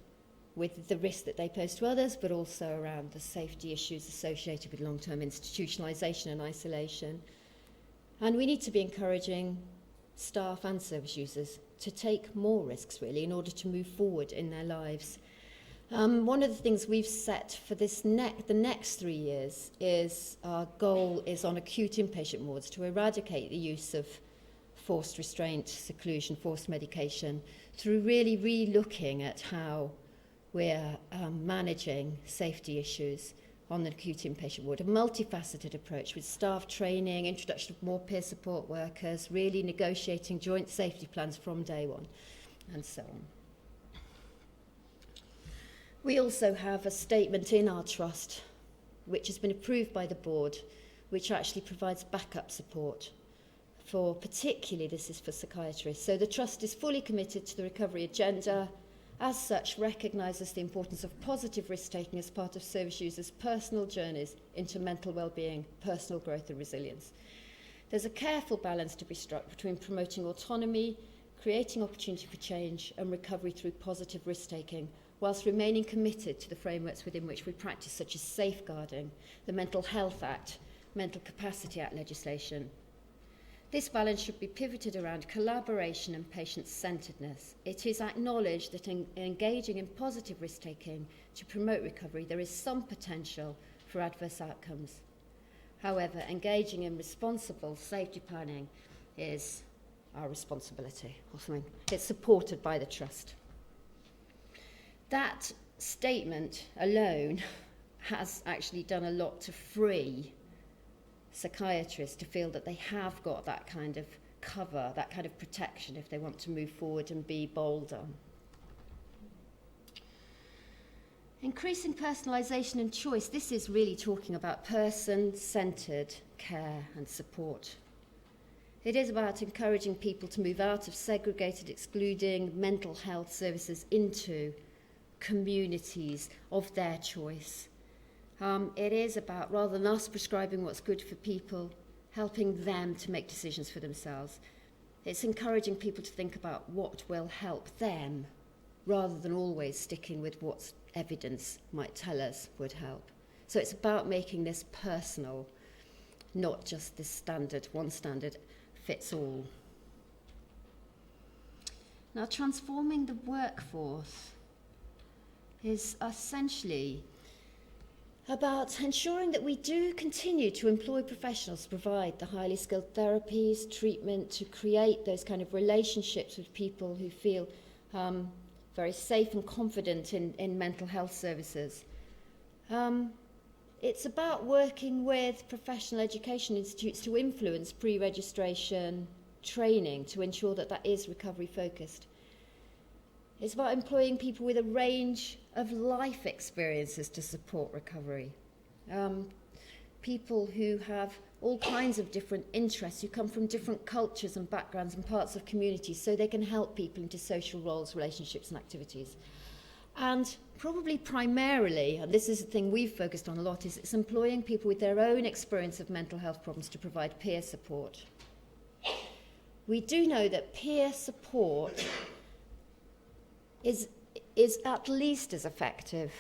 with the risk that they pose to others, but also around the safety issues associated with long-term institutionalisation and isolation. And we need to be encouraging staff and service users to take more risks, really, in order to move forward in their lives. One of the things we've set for the next 3 years is our goal is on acute inpatient wards to eradicate the use of forced restraint, seclusion, forced medication, through really re-looking at how we're managing safety issues on the acute inpatient ward. A multifaceted approach with staff training, introduction of more peer support workers, really negotiating joint safety plans from day one, and so on. We also have a statement in our trust, which has been approved by the board, which actually provides backup support for, particularly this is for psychiatrists. So the trust is fully committed to the recovery agenda, as such recognises the importance of positive risk-taking as part of service users' personal journeys into mental well-being, personal growth and resilience. There's a careful balance to be struck between promoting autonomy, creating opportunity for change and recovery through positive risk-taking, whilst remaining committed to the frameworks within which we practice, such as safeguarding, the Mental Health Act, Mental Capacity Act legislation. This balance should be pivoted around collaboration and patient-centredness. It is acknowledged that in engaging in positive risk-taking to promote recovery, there is some potential for adverse outcomes. However, engaging in responsible safety planning is our responsibility, or something. It's supported by the Trust. That statement alone has actually done a lot to free psychiatrists to feel that they have got that kind of cover, that kind of protection if they want to move forward and be bolder. Increasing personalisation and choice. This is really talking about person-centred care and support. It is about encouraging people to move out of segregated, excluding mental health services into communities of their choice. It is about, rather than us prescribing what's good for people, helping them to make decisions for themselves. It's encouraging people to think about what will help them, rather than always sticking with what evidence might tell us would help. So it's about making this personal, not just this standard, one standard fits all. Now, transforming the workforce is essentially about ensuring that we do continue to employ professionals to provide the highly skilled therapies, treatment, to create those kind of relationships with people who feel very safe and confident in mental health services. It's about working with professional education institutes to influence pre-registration, training to ensure that that is recovery focused. It's about employing people with a range of life experiences to support recovery. People who have all kinds of different interests, who come from different cultures and backgrounds and parts of communities, so they can help people into social roles, relationships and activities. And probably primarily, and this is the thing we've focused on a lot, is it's employing people with their own experience of mental health problems to provide peer support. We do know that peer support is at least as effective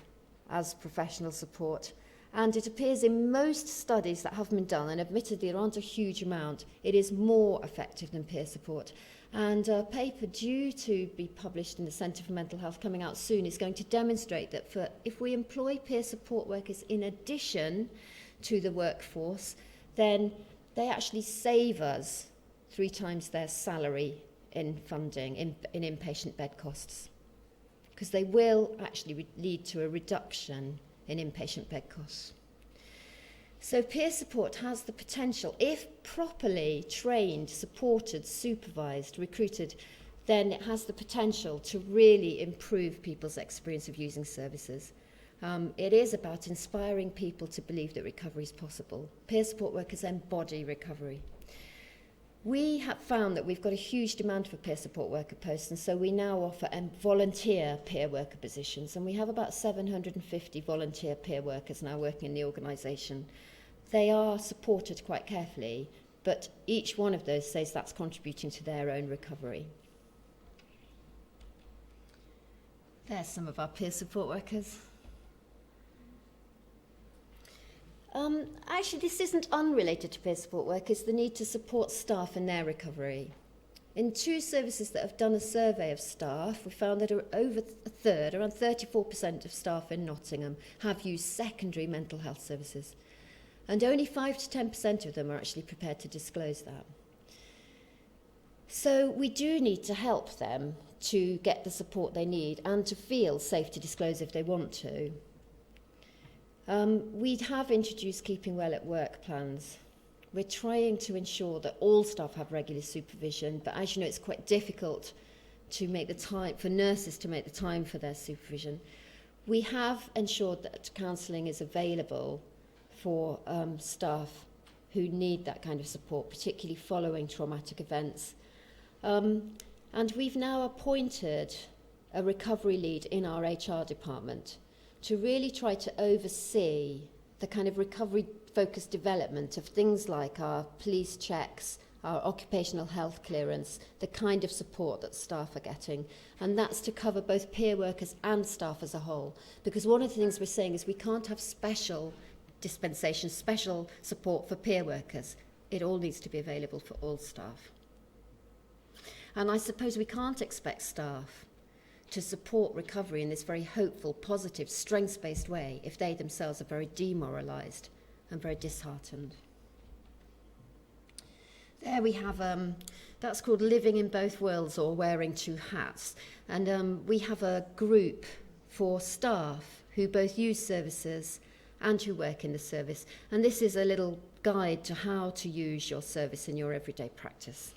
as professional support. And it appears in most studies that have been done, and admittedly there aren't a huge amount, it is more effective than peer support. And a paper due to be published in the Centre for Mental Health coming out soon is going to demonstrate that if we employ peer support workers in addition to the workforce, then they actually save us 3 times their salary in funding, in inpatient bed costs. Because they will actually lead to a reduction in inpatient bed costs. So peer support has the potential, if properly trained, supported, supervised, recruited, then it has the potential to really improve people's experience of using services. It is about inspiring people to believe that recovery is possible. Peer support workers embody recovery. We have found that we've got a huge demand for peer support worker posts, and so we now offer volunteer peer worker positions, and we have about 750 volunteer peer workers now working in the organisation. They are supported quite carefully, but each one of those says that's contributing to their own recovery. There's some of our peer support workers. Actually, this isn't unrelated to peer support workers, the need to support staff in their recovery. In 2 services that have done a survey of staff, we found that over a third, around 34% of staff in Nottingham have used secondary mental health services. And only 5 to 10% of them are actually prepared to disclose that. So we do need to help them to get the support they need and to feel safe to disclose if they want to. We have introduced Keeping Well at Work plans. We're trying to ensure that all staff have regular supervision, but as you know, it's quite difficult to make the time for nurses to make the time for their supervision. We have ensured that counselling is available for staff who need that kind of support, particularly following traumatic events. And we've now appointed a recovery lead in our HR department to really try to oversee the kind of recovery-focused development of things like our police checks, our occupational health clearance, the kind of support that staff are getting. And that's to cover both peer workers and staff as a whole. Because one of the things we're saying is we can't have special dispensation, special support for peer workers. It all needs to be available for all staff. And I suppose we can't expect staff to support recovery in this very hopeful, positive, strengths-based way if they themselves are very demoralised and very disheartened. There we have, that's called Living in Both Worlds or Wearing 2 Hats. And we have a group for staff who both use services and who work in the service. And this is a little guide to how to use your service in your everyday practice.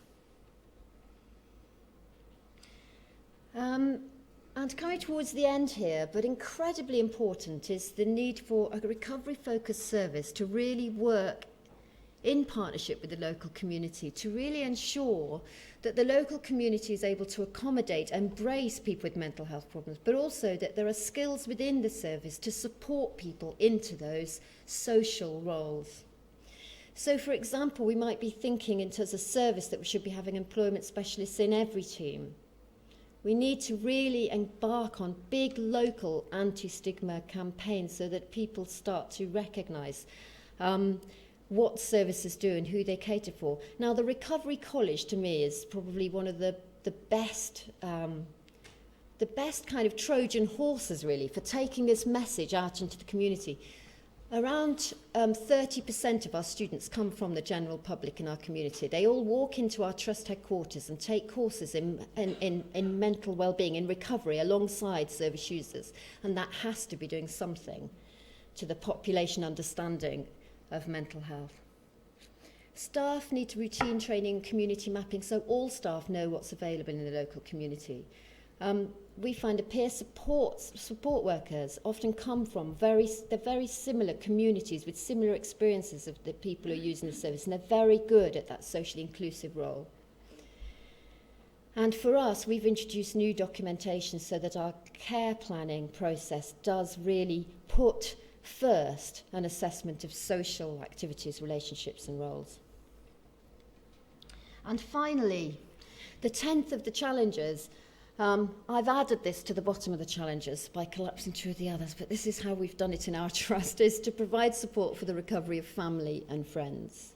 And coming towards the end here, but incredibly important, is the need for a recovery-focused service to really work in partnership with the local community, to really ensure that the local community is able to accommodate, embrace people with mental health problems, but also that there are skills within the service to support people into those social roles. So, for example, we might be thinking in terms of service that we should be having employment specialists in every team. We need to really embark on big local anti-stigma campaigns so that people start to recognise what services do and who they cater for. Now, the Recovery College, to me, is probably one of the best kind of Trojan horses, really, for taking this message out into the community. Around 30% of our students come from the general public in our community. They all walk into our trust headquarters and take courses in mental well-being, in recovery, alongside service users. And that has to be doing something to the population understanding of mental health. Staff need routine training and community mapping so all staff know what's available in the local community. We find that peer support workers often come from very similar communities with similar experiences of the people who are using the service, and they're very good at that socially inclusive role. And for us, we've introduced new documentation so that our care planning process does really put first an assessment of social activities, relationships and roles. And finally, the 10th of the challenges. I've added this to the bottom of the challenges by collapsing two of the others, but this is how we've done it in our trust, is to provide support for the recovery of family and friends.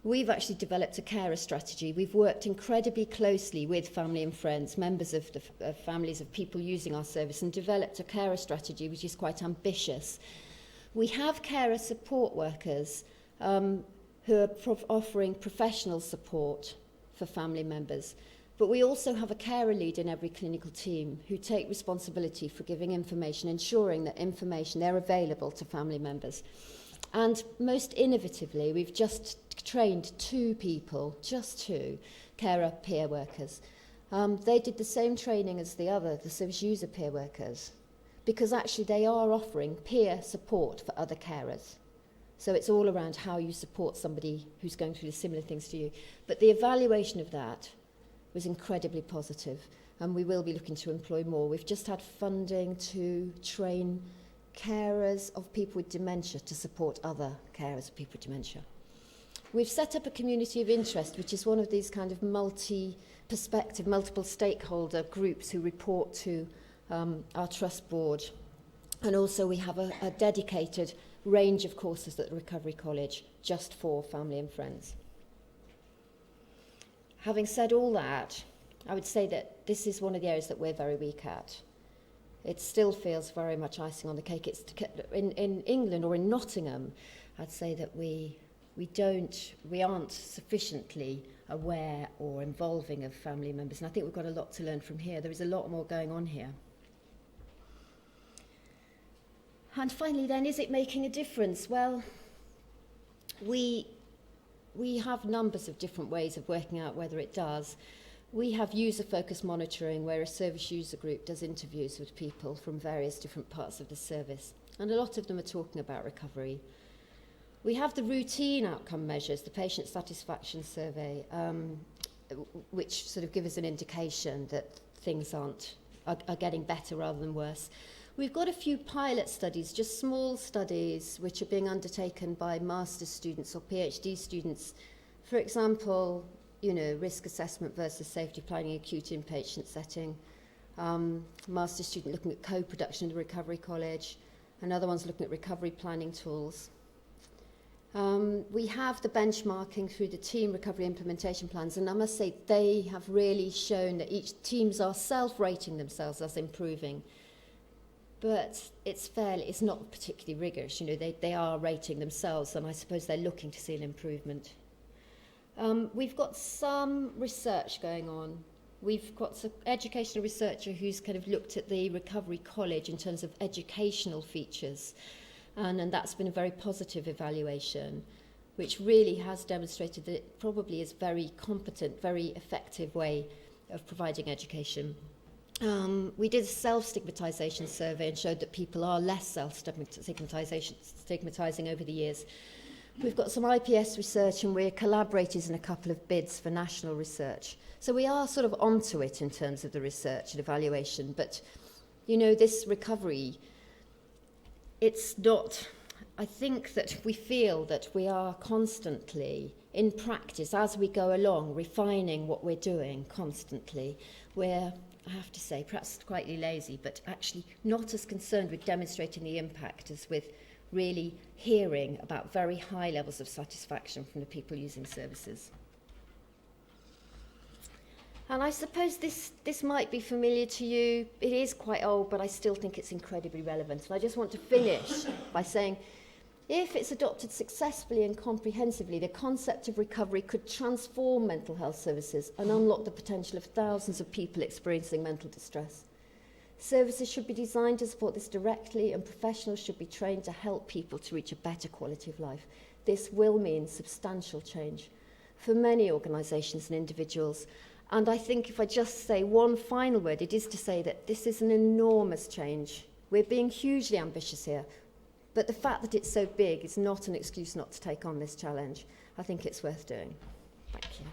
We've actually developed a carer strategy. We've worked incredibly closely with family and friends, members of the families of people using our service, and developed a carer strategy which is quite ambitious. We have carer support workers who are offering professional support for family members. But we also have a carer lead in every clinical team who take responsibility for giving information, ensuring that information they're available to family members. And most innovatively, we've just trained 2 people, just 2, carer peer workers. They did the same training as the service user peer workers, because actually they are offering peer support for other carers. So it's all around how you support somebody who's going through similar things to you. But the evaluation of that was incredibly positive, and we will be looking to employ more. We've just had funding to train carers of people with dementia to support other carers of people with dementia. We've set up a community of interest, which is one of these kind of multi-perspective, multiple stakeholder groups who report to our trust board. And also we have a dedicated range of courses at the Recovery College just for family and friends. Having said all that, I would say that this is one of the areas that we're very weak at. It still feels very much icing on the cake. It's in England or in Nottingham, I'd say that we aren't sufficiently aware or involving of family members, and I think we've got a lot to learn from here. There is a lot more going on here. And finally then, is it making a difference? Well, we have numbers of different ways of working out whether it does. We have user-focused monitoring, where a service user group does interviews with people from various different parts of the service, and a lot of them are talking about recovery. We have the routine outcome measures, the patient satisfaction survey, which sort of give us an indication that things are getting better rather than worse. We've got a few pilot studies, just small studies, which are being undertaken by master's students or PhD students. For example, risk assessment versus safety planning in acute inpatient setting. Master's student looking at co-production in the Recovery College. Another one's looking at recovery planning tools. We have the benchmarking through the team recovery implementation plans, and I must say they have really shown that each teams are self-rating themselves as improving. But it's not particularly rigorous. They are rating themselves, and I suppose they're looking to see an improvement. We've got some research going on. We've got an educational researcher who's kind of looked at the Recovery College in terms of educational features, and that's been a very positive evaluation, which really has demonstrated that it probably is very competent, very effective way of providing education. We did a self-stigmatisation survey and showed that people are less self-stigmatising over the years. We've got some IPS research, and we're collaborators in a couple of bids for national research. So we are sort of onto it in terms of the research and evaluation. But, this recovery, it's not... I think that we feel that we are constantly, in practice, as we go along, refining what we're doing constantly. We're, I have to say, perhaps quite lazy, but actually not as concerned with demonstrating the impact as with really hearing about very high levels of satisfaction from the people using services. And I suppose this might be familiar to you. It is quite old, but I still think it's incredibly relevant. And I just want to finish by saying, if it's adopted successfully and comprehensively, the concept of recovery could transform mental health services and unlock the potential of thousands of people experiencing mental distress. Services should be designed to support this directly, and professionals should be trained to help people to reach a better quality of life. this will mean substantial change for many organisations and individuals. And I think if I just say one final word, it is to say that this is an enormous change. We're being hugely ambitious here, but the fact that it's so big is not an excuse not to take on this challenge. I think it's worth doing. Thank you.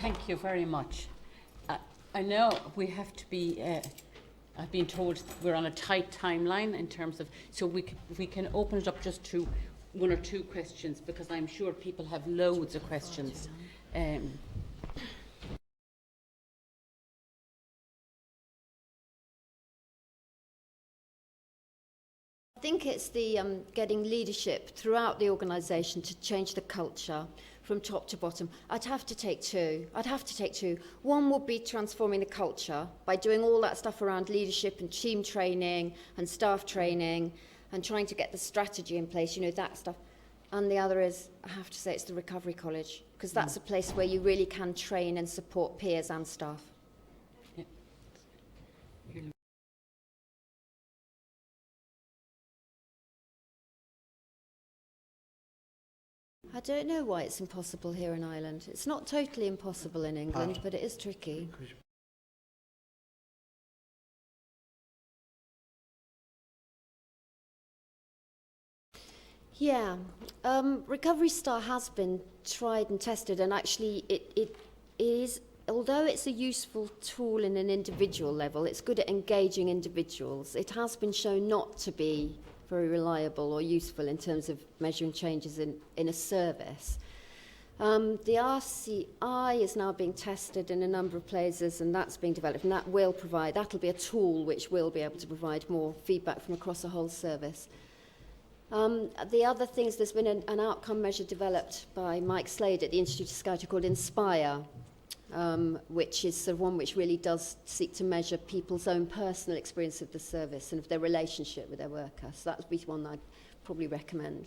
Thank you very much. I know we have to be, I've been told we're on a tight timeline in terms of, so we can open it up just to one or two questions, because I'm sure people have loads of questions. I think it's the getting leadership throughout the organisation to change the culture from top to bottom. I'd have to take two. One would be transforming the culture by doing all that stuff around leadership and team training and staff training and trying to get the strategy in place, you know, that stuff. And the other is, I have to say, it's the Recovery College, because that's a place where you really can train and support peers and staff. Yeah. I don't know why it's impossible here in Ireland. It's not totally impossible in England, but it is tricky. Yeah, Recovery Star has been tried and tested, and actually it is, although it's a useful tool in an individual level, it's good at engaging individuals. It has been shown not to be very reliable or useful in terms of measuring changes in a service. The RCI is now being tested in a number of places, and that's being developed, and that'll be a tool which will be able to provide more feedback from across the whole service. The other things, there's been an outcome measure developed by Mike Slade at the Institute of Psychiatry called Inspire, which is sort of one which really does seek to measure people's own personal experience of the service and of their relationship with their worker. So that would be one I'd probably recommend.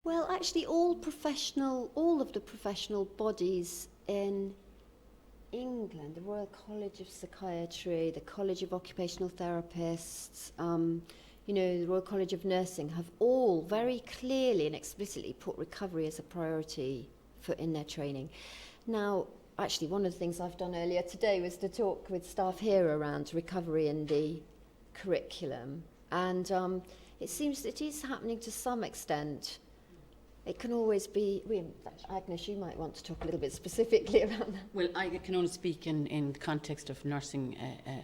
Well, actually, all of the professional bodies in England, the Royal College of Psychiatry, the College of Occupational Therapists, the Royal College of Nursing have all very clearly and explicitly put recovery as a priority in their training. Now, actually, one of the things I've done earlier today was to talk with staff here around recovery in the curriculum, and it seems that it is happening to some extent. It can always be, Agnes, you might want to talk a little bit specifically about that. Well, I can only speak in the context of nursing.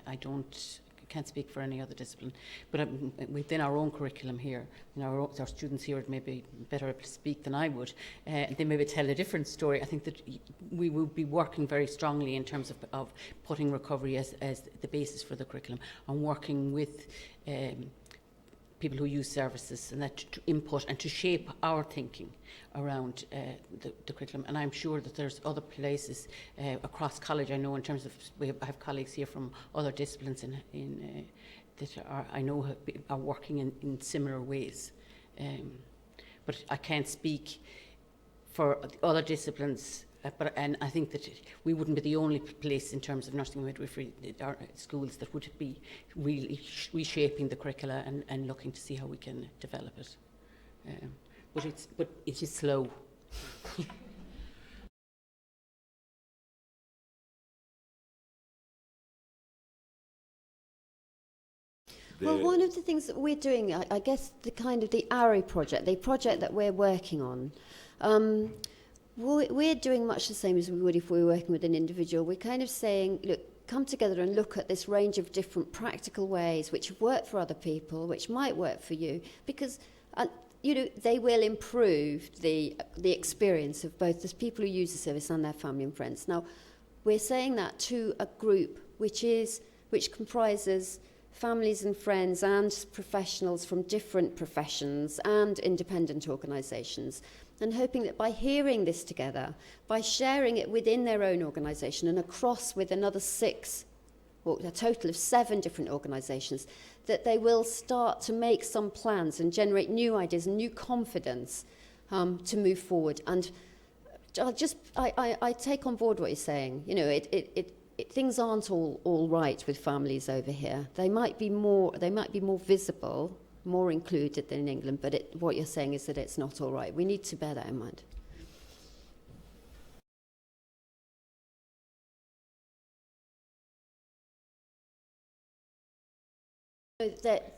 I can't speak for any other discipline, but within our own curriculum here, our students here may be better able to speak than I would. They maybe tell a different story. I think that we will be working very strongly in terms of putting recovery as the basis for the curriculum, and working with people who use services, and that to input and to shape our thinking around the curriculum. And I'm sure that there's other places across college. I know in terms of, I have colleagues here from other disciplines that are working in similar ways. But I can't speak for other disciplines. And I think that we wouldn't be the only place in terms of nursing and midwifery, our schools, that would be really reshaping the curricula and looking to see how we can develop it. But it is slow. Well, one of the things that we're doing, I guess, the ARI project, the project that we're working on, we're doing much the same as we would if we were working with an individual. We're kind of saying, look, come together and look at this range of different practical ways which have worked for other people, which might work for you, because they will improve the experience of both the people who use the service and their family and friends. Now, we're saying that to a group which comprises families and friends and professionals from different professions and independent organisations, and hoping that by hearing this together, by sharing it within their own organisation and across with another 6 or a total of 7 different organisations, that they will start to make some plans and generate new ideas and new confidence to move forward. And I take on board what you're saying. You know, things aren't all right with families over here. They might be more visible, more included than in England, but what you're saying is that it's not all right. We need to bear that in mind.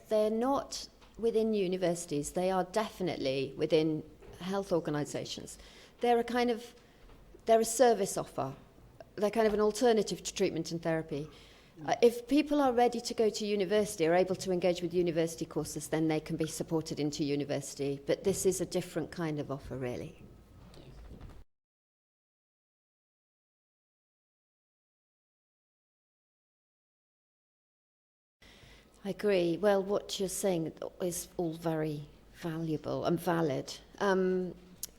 They're not within universities. They are definitely within health organisations. They're a service offer. They're kind of an alternative to treatment and therapy. If people are ready to go to university, are able to engage with university courses, then they can be supported into university. But this is a different kind of offer, really. I agree. Well, what you're saying is all very valuable and valid.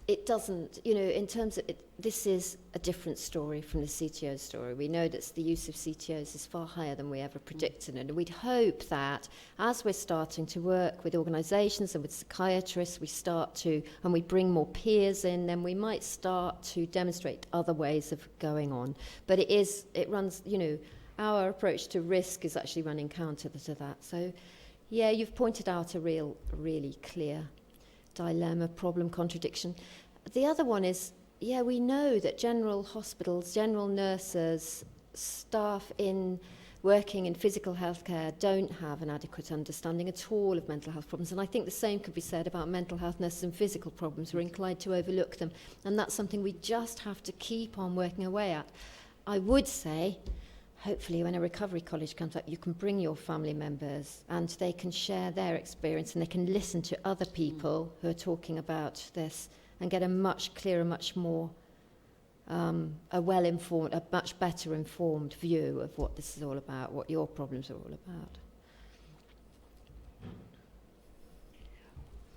It doesn't, you know, in terms of it, this is a different story from the CTO story. We know that the use of CTOs is far higher than we ever predicted, and we'd hope that as we're starting to work with organisations and with psychiatrists, and we bring more peers in, then we might start to demonstrate other ways of going on. But it runs, you know, our approach to risk is actually running counter to that. So, yeah, you've pointed out a really clear dilemma, problem, contradiction. The other one is, yeah, we know that general hospitals, general nurses, staff working in physical healthcare don't have an adequate understanding at all of mental health problems. And I think the same could be said about mental health nurses and physical problems. We're inclined to overlook them. And that's something we just have to keep on working away at. I would say, hopefully when a recovery college comes up, you can bring your family members and they can share their experience and they can listen to other people who are talking about this and get a much clearer, much more a much better informed view of what this is all about, what your problems are all about.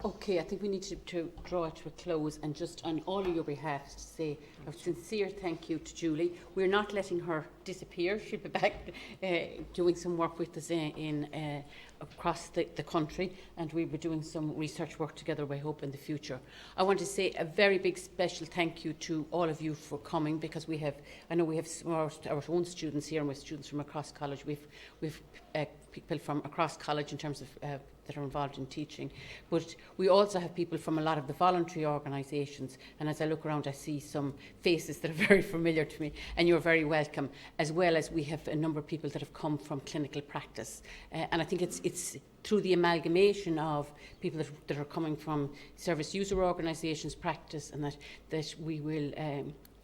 Okay, I think we need to draw it to a close, and just on all of your behalf to say a sincere thank you to Julie. We're not letting her disappear. She'll be back doing some work with us across the country, and we'll be doing some research work together, we hope, in the future. I want to say a very big special thank you to all of you for coming, because I know we have our own students here, and we have students from across college. We've people from across college in terms of that are involved in teaching, but we also have people from a lot of the voluntary organisations, and as I look around I see some faces that are very familiar to me, and you're very welcome, as well as we have a number of people that have come from clinical practice, and I think it's through the amalgamation of people that are coming from service user organisations, practice, and that we will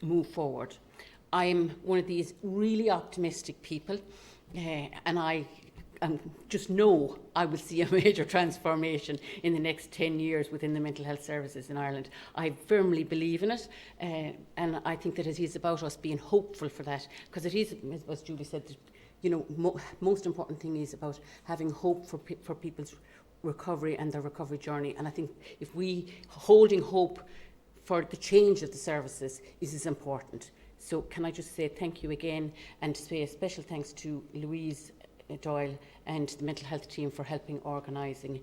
move forward. I'm one of these really optimistic people, and I just know I will see a major transformation in the next 10 years within the mental health services in Ireland. I firmly believe in it, and I think that it is about us being hopeful for that, because it is, as Julie said, you know, most important thing is about having hope for people's recovery and their recovery journey. And I think if holding hope for the change of the services is important. So can I just say thank you again, and say a special thanks to Louise Doyle and the mental health team for helping organising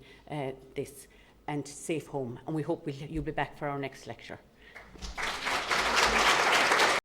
this, and safe home, and we hope you'll be back for our next lecture.